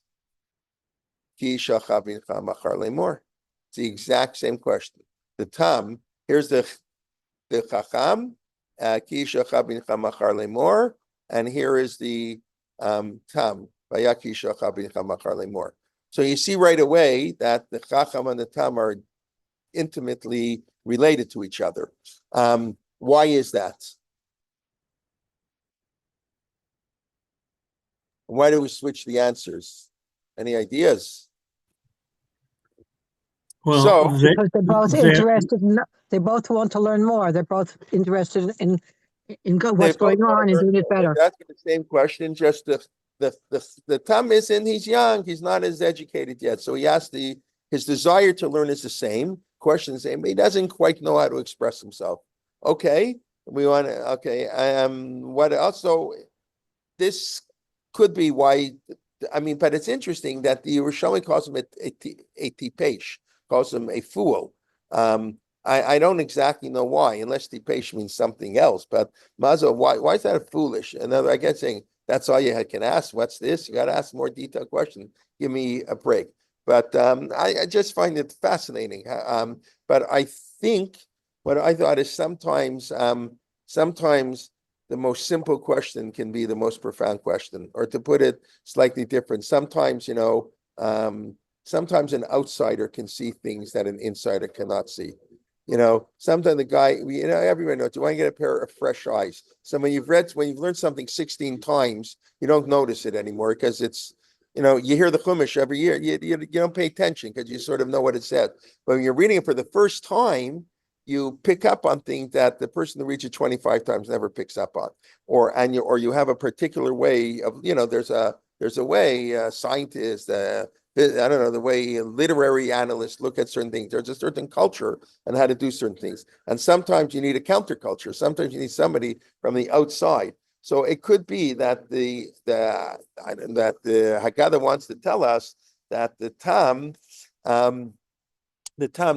Ki Shacha bincha machar lemor. It's the exact same question. The Tam, here's the Chacham, Ki Shacha bincha machar lemor, and here is the Tam, Vayaki Shacha bincha machar lemor. So you see right away that the Chacham and the Tam are intimately related to each other. Why is that? Why do we switch the answers? Any ideas? Well, So- Because they're both interested in, they both want to learn more. They're both interested in what's going on and doing it better. That's the same question. Just the Tam isn't. He's young. He's not as educated yet. So he has his desire to learn is the same. Question is the same. But he doesn't quite know how to express himself. Okay, we want to. Okay, what else? So this could be why. I mean, but it's interesting that the Yerushalmi calls him a tipesh, calls him a fool. I don't exactly know why, unless tipesh means something else. But Mazo, why is that a foolish? Another, I guess, saying that's all you can ask. What's this? You got to ask a more detailed question. Give me a break. But I just find it fascinating. But I think what I thought is sometimes the most simple question can be the most profound question, or to put it slightly different. Sometimes, sometimes an outsider can see things that an insider cannot see. Sometimes the guy, everyone knows, you want to get a pair of fresh eyes. So when you've learned something 16 times, you don't notice it anymore because it's, you hear the Chumash every year, you don't pay attention because you sort of know what it said. But when you're reading it for the first time, you pick up on things that the person who reads it 25 times never picks up on, or you have a particular way of, there's a way scientists, I don't know, the way literary analysts look at certain things. There's a certain culture and how to do certain things, and sometimes you need a counterculture. Sometimes you need somebody from the outside. So it could be that the Haggadah wants to tell us that the Tam.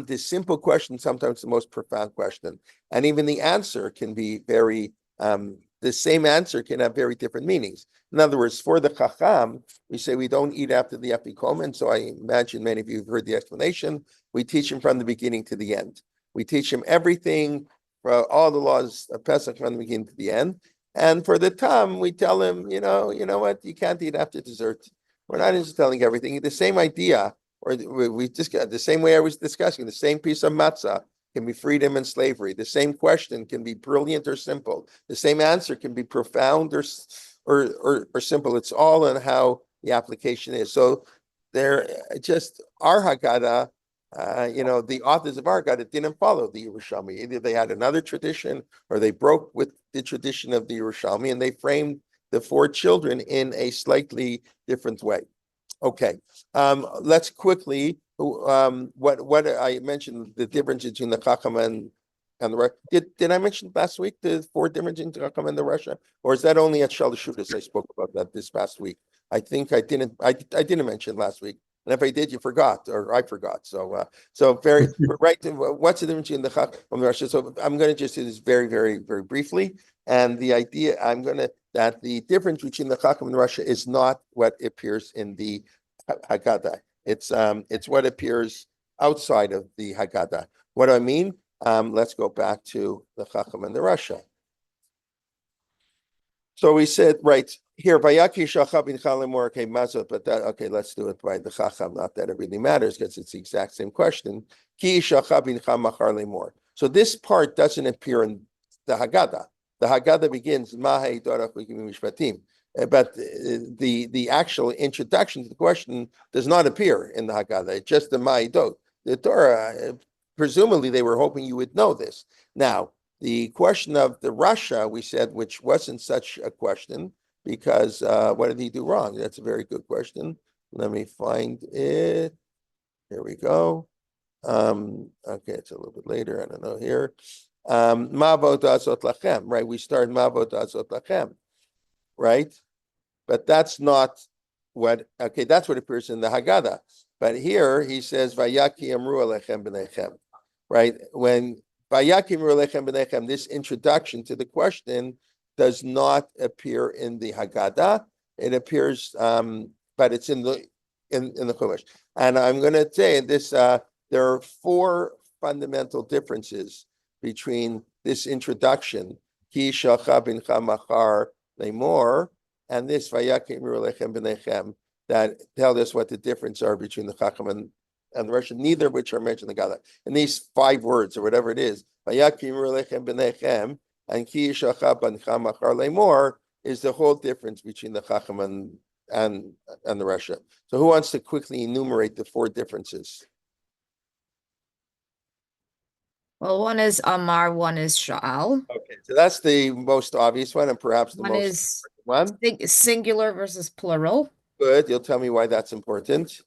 This simple question, sometimes the most profound question. And even the answer can be very, the same answer can have very different meanings. In other words, for the Chacham, we say we don't eat after the Afikomen. So I imagine many of you have heard the explanation. We teach him from the beginning to the end. We teach him everything, all the laws of Pesach from the beginning to the end. And for the Tam, we tell him, you know what, you can't eat after dessert. We're not just telling everything. The same idea. Or we just got the same way I was discussing, the same piece of matzah can be freedom and slavery. The same question can be brilliant or simple. The same answer can be profound or simple. It's all on how the application is. So they're just our Haggadah, the authors of our Haggadah didn't follow the Yerushalmi. Either they had another tradition or they broke with the tradition of the Yerushalmi and they framed the four children in a slightly different way. Okay, let's quickly, what I mentioned, the difference between the Chacham and the Russia. Did I mention last week the four differences between the Chacham and the Russia? Or is that only at Shalashudas I spoke about that this past week? I think I didn't mention last week. And if I did, you forgot, or I forgot. So very, right, what's the difference between the Chacham and the Russia? So I'm going to just do this very, very, very briefly. And the idea, that the difference between the Chacham and the Russia is not what appears in the Haggadah. It's what appears outside of the Haggadah. What do I mean? Let's go back to the Chacham and the Russia. So we said right here, Vayaki Shachab in Chalimor, okay, Mazot, but let's do it by the Chacham. Not that it really matters because it's the exact same question. Ki Shachab in Chamachar Lemor. So this part doesn't appear in the Haggadah. The Haggadah begins Mahei Dorach Mishpatim, but the actual introduction to the question does not appear in the Haggadah. It's just the Ma'idot. The Torah presumably they were hoping you would know this. Now, the question of the Rasha, we said, which wasn't such a question, because what did he do wrong? That's a very good question. Let me find it. Here we go. Okay, it's a little bit later. I don't know here. Ma'avot azot lachem, right? We start Ma'avot azot lachem, right? But that's not what, okay, that's what appears in the Haggadah. But here he says, Vayaki amru alechem b'nechem, right? When Vayaki amru alechem b'nechem, this introduction to the question does not appear in the Haggadah. It appears, but it's in the Chumash. And I'm going to say this, there are four fundamental differences between this introduction, Ki shalcha bincha machar lemor, and this Vayakim Lechem B'nechem, that tell us what the difference are between the Chacham and the Russian, neither of which are mentioned in the Gala. In these 5 words or whatever it is, Vayakim Lechem B'nechem and Ki Yishacha B'ncha Machar Lemor is the whole difference between the Chacham and the Russia. So who wants to quickly enumerate the 4 differences? Well, one is Amar, one is Sha'al. Okay, so that's the most obvious one and perhaps the One most is important one. singular versus plural. Good, you'll tell me why that's important.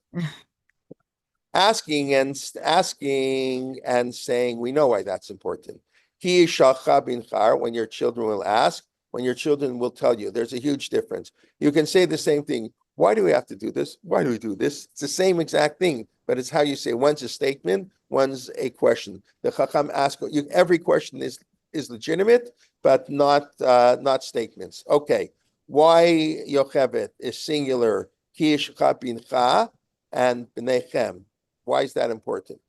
Asking and saying, we know why that's important. Ki yishalcha binchar, when your children will ask, when your children will tell you. There's a huge difference. You can say the same thing. Why do we have to do this? Why do we do this? It's the same exact thing, but it's how you say. One's a statement, one's a question. The Chacham asks you. Every question is legitimate, but not statements. Okay, why Yocheved is singular? Ki yishalcha bincha and b'nechem. Why is that important?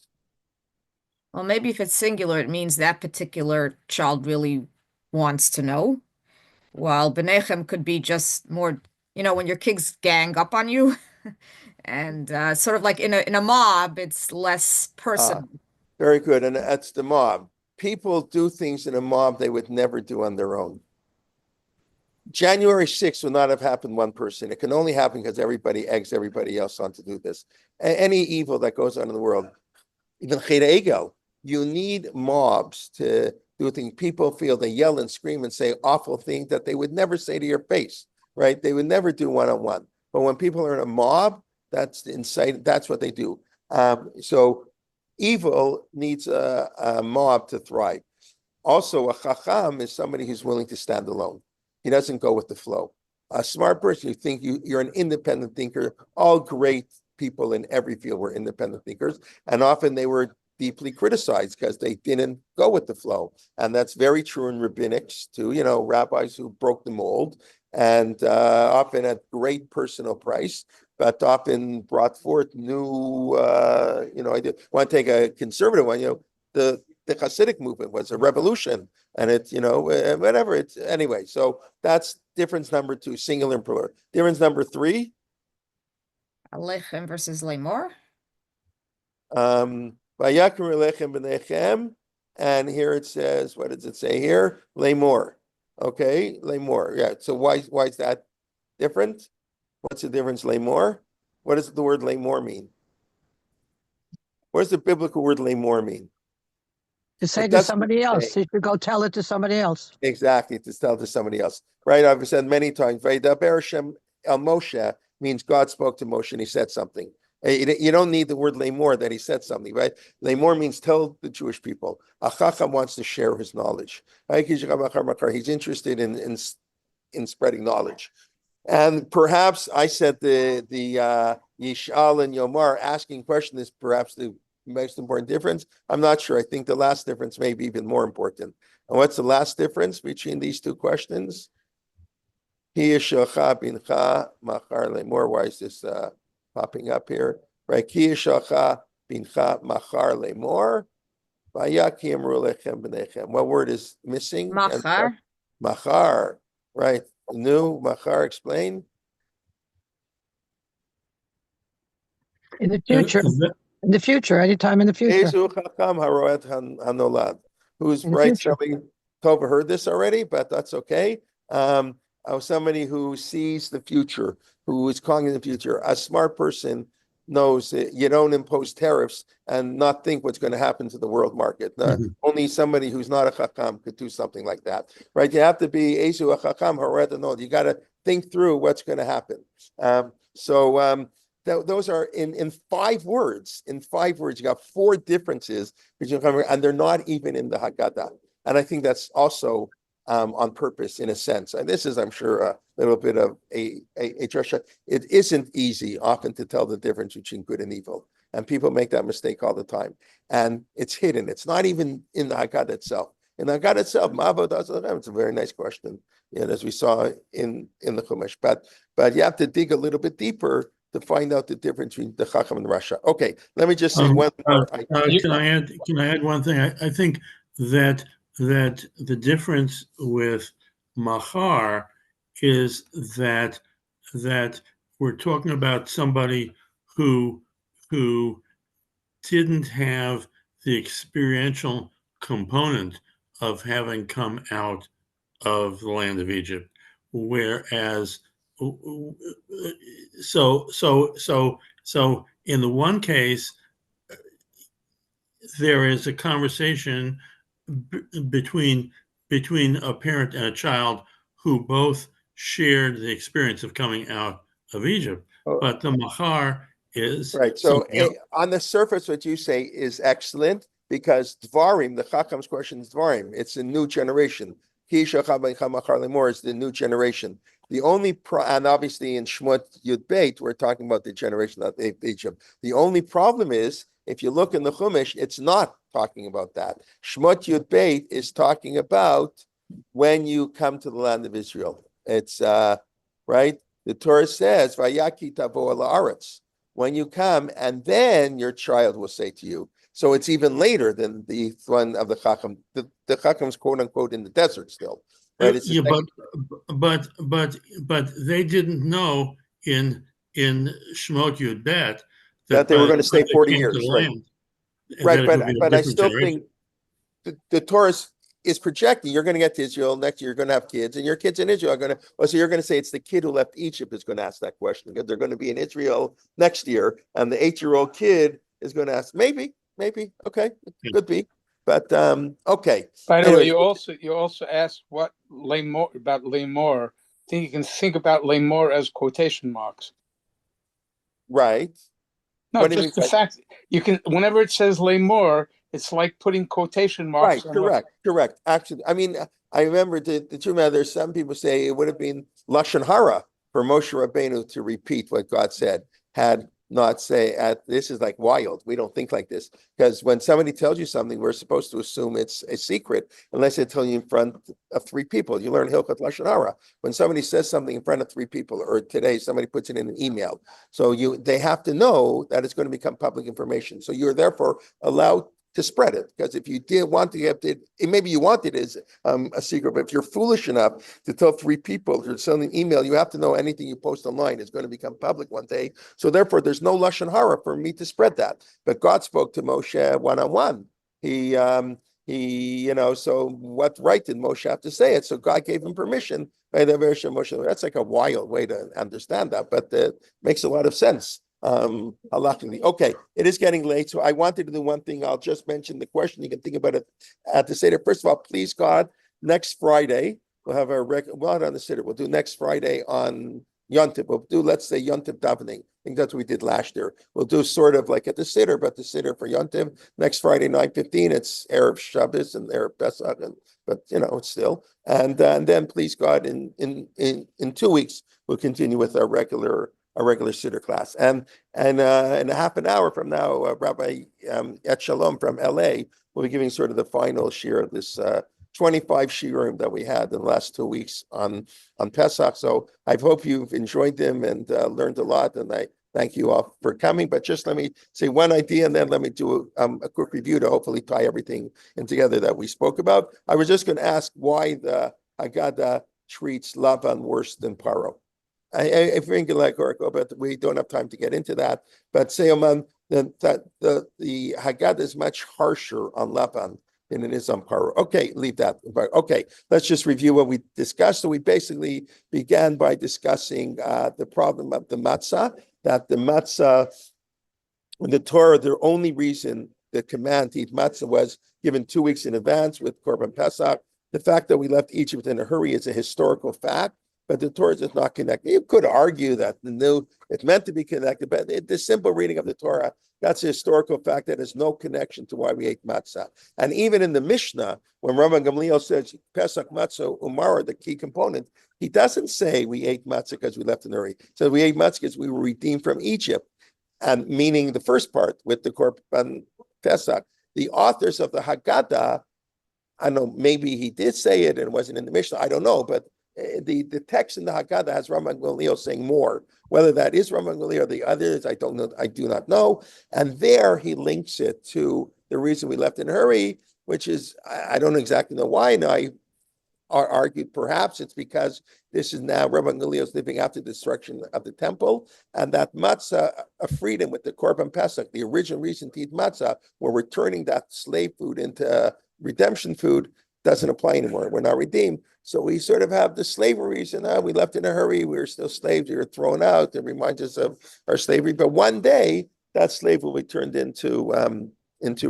Well, maybe if it's singular, it means that particular child really wants to know. While B'nechem could be just more, when your kids gang up on you, and sort of like in a mob, it's less personal. Very good, and that's the mob. People do things in a mob they would never do on their own. January 6th would not have happened one person. It can only happen because everybody eggs everybody else on to do this. Any evil that goes on in the world, even Cheder Egel, you need mobs to do things. People feel they yell and scream and say awful things that they would never say to your face, right? They would never do one-on-one. But when people are in a mob, that's inside. That's what they do. So evil needs a mob to thrive. Also, a chacham is somebody who's willing to stand alone. He doesn't go with the flow. A smart person, you think you're an independent thinker. All great people in every field were independent thinkers, and often they were deeply criticized because they didn't go with the flow. And that's very true in rabbinics too, rabbis who broke the mold and often at great personal price, but often brought forth new, I want to take a conservative one, the Hasidic movement was a revolution and it's, whatever it's, anyway. So that's difference number 2, singular and plural. Difference number 3. Alechem versus Lemor. Vayakim Alechem b'nechem, and here it says, what does it say here? Lemor. Okay, Lemor. Yeah. So why is that different? What's the difference? Lemor. What does the word Lemor mean? What does the biblical word Lemor mean? To say to somebody else. You should go tell it to somebody else. Exactly, to tell to somebody else. Right? I've said many times, Vaydaber Hashem el Moshe means God spoke to Moshe and he said something. You don't need the word lemor that he said something, right? Lemor means tell the Jewish people. A chacham wants to share his knowledge. He's interested in spreading knowledge. And perhaps I said the Yishal and Yomar asking question is perhaps the most important difference. I'm not sure. I think the last difference may be even more important. And what's the last difference between these 2 questions? Why is this popping up here? Right? What word is missing? Machar. Machar. Right. New Machar, explain. In the future. In the future, anytime in the future. Who's right? Somebody Tova heard this already, but that's okay. Somebody who sees the future, who is calling in the future. A smart person knows that you don't impose tariffs and not think what's going to happen to the world market. Only somebody who's not a chacham could do something like that, right? You have to be ezu a chacham haredanod. You got to think through what's going to happen. Those are in 5 words. In 5 words, you got 4 differences between, and they're not even in the Haggadah. And I think that's also on purpose, in a sense. And this is, I'm sure, a little bit of a drasha. It isn't easy often to tell the difference between good and evil. And people make that mistake all the time. And it's hidden. It's not even in the Haggadah itself. In the Haggadah itself, it's a very nice question, as we saw in the Chumash. But you have to dig a little bit deeper to find out the difference between the Chacham and Rasha. Okay, let me just say one more. Can I add one thing? I think that the difference with Mahar is that we're talking about somebody who didn't have the experiential component of having come out of the land of Egypt, whereas so in the one case there is a conversation between a parent and a child who both shared the experience of coming out of Egypt, but the Mahar is right. So on the surface, what you say is excellent, because Dvarim, the Chacham's question is Dvarim. It's a new generation. Is the new generation. The only and obviously in Shmot Yud Beit, we're talking about the generation of Egypt. The only problem is, if you look in the Chumash, it's not talking about that. Shmot Yud Beit is talking about when you come to the land of Israel. It's right. The Torah says, "Vayaki tavo ala aretz," when you come, and then your child will say to you. So it's even later than the one of the Chacham. The Chacham's quote unquote in the desert still, right? It's but they didn't know in Shmot Yud Bet that they were going to stay 40 years, right? Right, but I still think the Torah is projecting you're going to get to Israel next year. You're going to have kids, and your kids in Israel are going to. Well, so you're going to say it's the kid who left Egypt is going to ask that question, because they're going to be in Israel next year, and the 8-year-old kid is going to ask, maybe, okay, it could be, but okay. By the way, you also asked what Lamor about Lamor. I think you can think about Lamor as quotation marks. Right. No, What do you just mean the fact you can. Whenever it says Lamor, it's like putting quotation marks. Right. Correct. Actually, I mean, I remember the truth matter. Some people say it would have been lashon hara for Moshe Rabbeinu to repeat what God said, had not say, this is like wild. We don't think like this, because when somebody tells you something, we're supposed to assume it's a secret, unless they tell you in front of 3 people. You learn Hilchot Lashon Hara. When somebody says something in front of 3 people, or today somebody puts it in an email, so they have to know that it's going to become public information. So you're therefore allowed to spread it, because if you did want to get it, maybe you want it as a secret, but if you're foolish enough to tell 3 people or send an email, you have to know anything you post online is going to become public one day. So therefore, there's no lashon hara for me to spread that. But God spoke to Moshe one-on-one. He so what right did Moshe have to say it? So God gave him permission. That's like a wild way to understand that, but it makes a lot of sense. Okay, it is getting late, so I wanted to do one thing. I'll just mention the question. You can think about it at the Seder. First of all, please God, next Friday we'll have not on the Seder. We'll do next Friday on Yontif. We'll do, let's say, Yontif davening. I think that's what we did last year. We'll do sort of like at the Seder, but the Seder for Yontif next Friday 9:15. It's Erev Shabbos and Erev Pesach, but it's still. And then please God, in 2 weeks we'll continue with our regular Seder class. And in a half an hour from now, Rabbi Et Shalom from LA will be giving sort of the final shir of this 25 shiurim that we had in the last 2 weeks on Pesach. So I hope you've enjoyed them and learned a lot, and I thank you all for coming. But just let me say one idea, and then let me do a quick review to hopefully tie everything in together that we spoke about. I was just going to ask why the Haggadah treats Lavan worse than Paro. I think like Oracle, but we don't have time to get into that. But say that the Haggadah is much harsher on Lavan than it is on Paro. Okay, leave that. Okay, let's just review what we discussed. So we basically began by discussing the problem of the matzah, that the matzah In the Torah, the only reason the command to eat matzah was given 2 weeks in advance with Korban Pesach. The fact that we left Egypt in a hurry is a historical fact, but the Torah is not connected. You could argue that it's meant to be connected, but the simple reading of the Torah, that's a historical fact that has no connection to why we ate matzah. And even in the Mishnah, when Rabbi Gamliel says Pesach matzah umara, the key component, he doesn't say we ate matzah because we left in a hurry. So we ate matzah because we were redeemed from Egypt. And meaning the first part with the Korban Pesach. The authors of the Haggadah, I don't know, maybe he did say it and it wasn't in the Mishnah, I don't know, but the text in the Haggadah has Rabban Gamliel saying more. Whether that is Rabban Gamliel or the others, I don't know, I do not know. And there he links it to the reason we left in a hurry, which is, I don't exactly know why, and I argued perhaps it's because this is now Rabbi Gamliel's living after the destruction of the temple, and that matzah, a freedom with the Korban Pesach, the original reason to eat matzah, we're returning that slave food into redemption food, doesn't apply anymore. We're not redeemed. So we sort of have the slavery reason. We left in a hurry. We were still slaves. We were thrown out. It reminds us of our slavery. But one day, that slave will be turned into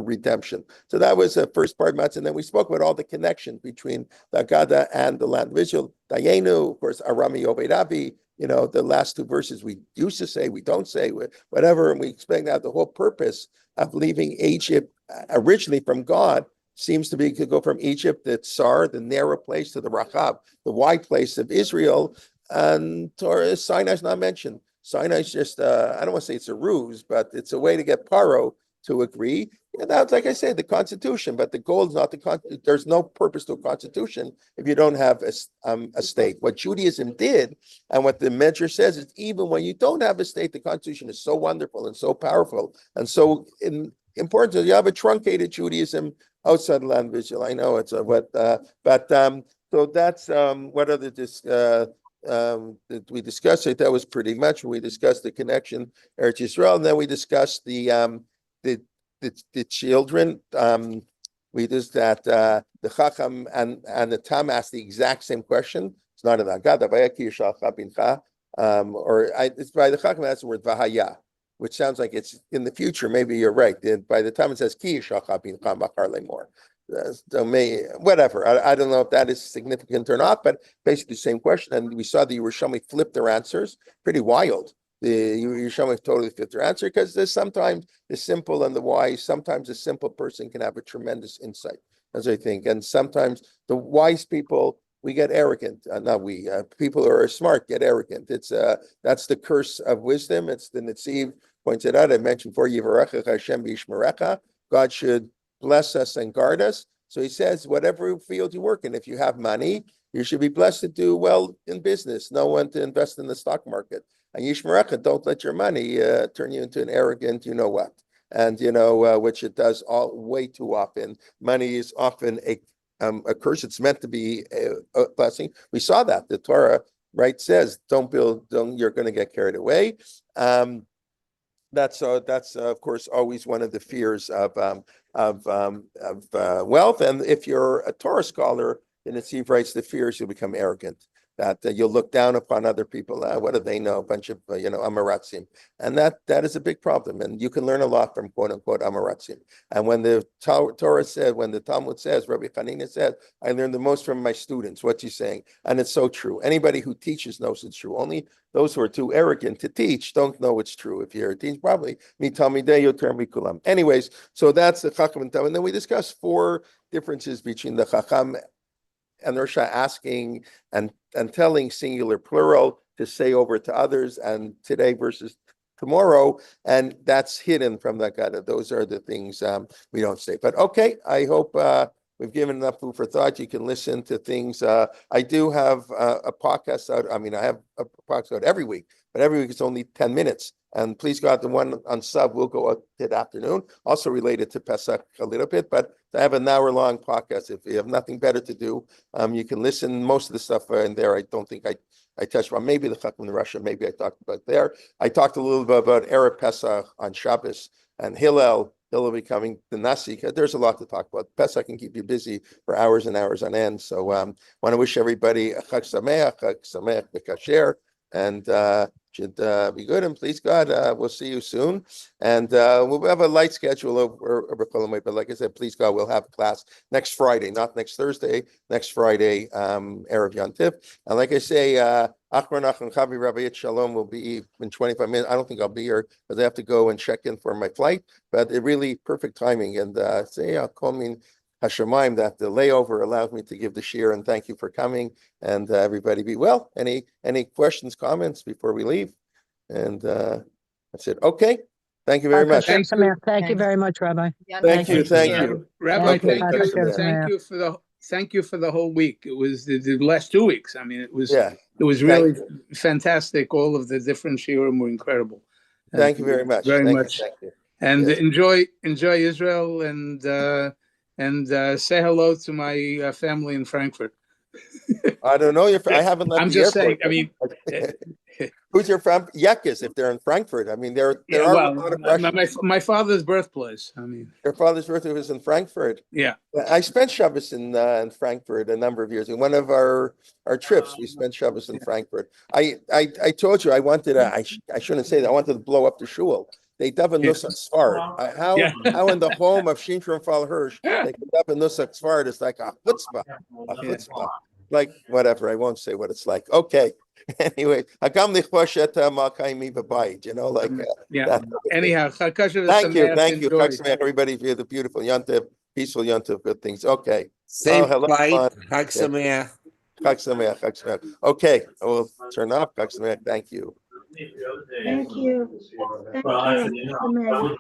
redemption. So that was the first part of matzah. And then we spoke about all the connections between the Haggadah and the land of Israel. Dayenu, of course, Arami Obed Abi, the last 2 verses we used to say, we don't say, whatever. And we explained that the whole purpose of leaving Egypt originally from God seems to be to go from Egypt, the Tsar, the narrow place, to the Rachab, the wide place of Israel. And Torah, Sinai is not mentioned. Sinai is just, I don't want to say it's a ruse, but it's a way to get Paro to agree. And that's, like I said, the Constitution, but the goal is not the Constitution. There's no purpose to a Constitution if you don't have a state. What Judaism did, and what the measure says, is even when you don't have a state, the Constitution is so wonderful and so powerful and so important. So you have a truncated Judaism outside the land of Israel. I know it's so that's what other that we discussed it. That was pretty much when we discussed the connection Eretz Yisrael, and then we discussed the children. We just that the Chacham and the Tam asked the exact same question. It's not in the Haggadah. It's by the Chacham. That's the word Vahaya, which sounds like it's in the future. Maybe you're right. By the time it says Ki Yishachah Bincha Machar Lemor. So whatever. I don't know if that is significant or not, but basically the same question. And we saw the Yerushalmi flip their answers. Pretty wild. The Yerushalmi totally flipped their answer because there's sometimes the simple and the wise. Sometimes a simple person can have a tremendous insight, as I think. And sometimes the wise people, we get arrogant. People who are smart get arrogant. It's that's the curse of wisdom. It's the Netziv points it out. I mentioned for Yivarecha Hashem B'Yishmerecha. God should bless us and guard us. So he says, whatever field you work in, if you have money, you should be blessed to do well in business. No one to invest in the stock market. And Yishmerecha, don't let your money turn you into an arrogant, you know what. And which it does way too often. Money is often a curse. It's meant to be a blessing. We saw that the Torah says, don't you're going to get carried away. That's of course always one of the fears of wealth. And if you're a Torah scholar, then Netziv writes the fears you'll become arrogant, that you'll look down upon other people. What do they know? A bunch of Amaratzim, and that is a big problem. And you can learn a lot from quote unquote Amaratzim. And when the Torah said, when the Talmud says, Rabbi Hanina said, I learned the most from my students. What's he saying? And it's so true. Anybody who teaches knows it's true. Only those who are too arrogant to teach don't know it's true. If you're a teacher, probably me Talmidei Yoter Mikulam. Anyways, so that's the Chacham and Tam. And then we discussed 4 differences between the Chacham and Roshah asking and telling singular plural to say over to others, and today versus tomorrow, and that's hidden from the Haggadah. Those are the things we don't say. But okay, I hope we've given enough food for thought. You can listen to things. I do have a podcast out. I have a podcast out every week, but every week it's only 10 minutes. And please God, the one on sub will go out that afternoon, also related to Pesach a little bit, but I have an hour-long podcast. If you have nothing better to do, you can listen. Most of the stuff in there, I don't think I touched on. Maybe the Chacham in Russia, maybe I talked about there. I talked a little bit about Erev Pesach on Shabbos and Hillel becoming the Nasi. There's a lot to talk about. Pesach can keep you busy for hours and hours on end. So want to wish everybody a Chag Sameach B'Kasher, and should be good. And please God, we'll see you soon. And we'll have a light schedule over but like I said, please God, we'll have a class next Friday, not next Thursday, next Friday, Erev Yantif. And like I say, Achron Chavi Rabbi Shalom will be in 25 minutes. I don't think I'll be here because I have to go and check in for my flight, but it really perfect timing. And say, I'll call me Hashemayim that the layover allowed me to give the shir, and thank you for coming. And everybody be well. Any questions, comments before we leave? And that's it. Okay. Thank you very much. Thank you very much, Rabbi. Thank you. Rabbi. Okay. Thank you for the whole week. It was the last 2 weeks. I mean, it was really fantastic. All of the different shiurim were incredible. Thank you very much. Very much. Thank you. And enjoy Israel and say hello to my family in Frankfurt. I don't know if I haven't left I'm the just airport. saying. I mean, who's your from Yekis if they're in Frankfurt? I mean, there are a lot of Russians. My father's birthplace. I mean, your father's birthday was in Frankfurt. Yeah, I spent Shabbos in Frankfurt a number of years. In one of our trips, we spent Shabbos in Frankfurt. I told you I wanted. I shouldn't say that. I wanted to blow up the shul. They daven Nusach Sfard. How in the home of Shimshon Fal Hirsch they could daven Nusach Sfard? It's like a chutzpah. Like whatever. I won't say what it's like. Okay. Anyway, Hakam Nichvashet Malkaimi Babayit. You know, like Anyhow, thank you, everybody, for the beautiful Yontif, peaceful Yontif, good things. Okay. Safe flight. Chag Sameach. Chag Sameach. Chag Sameach. Okay, we'll turn off. Chag Sameach. Thank you. Thank you. Thank you.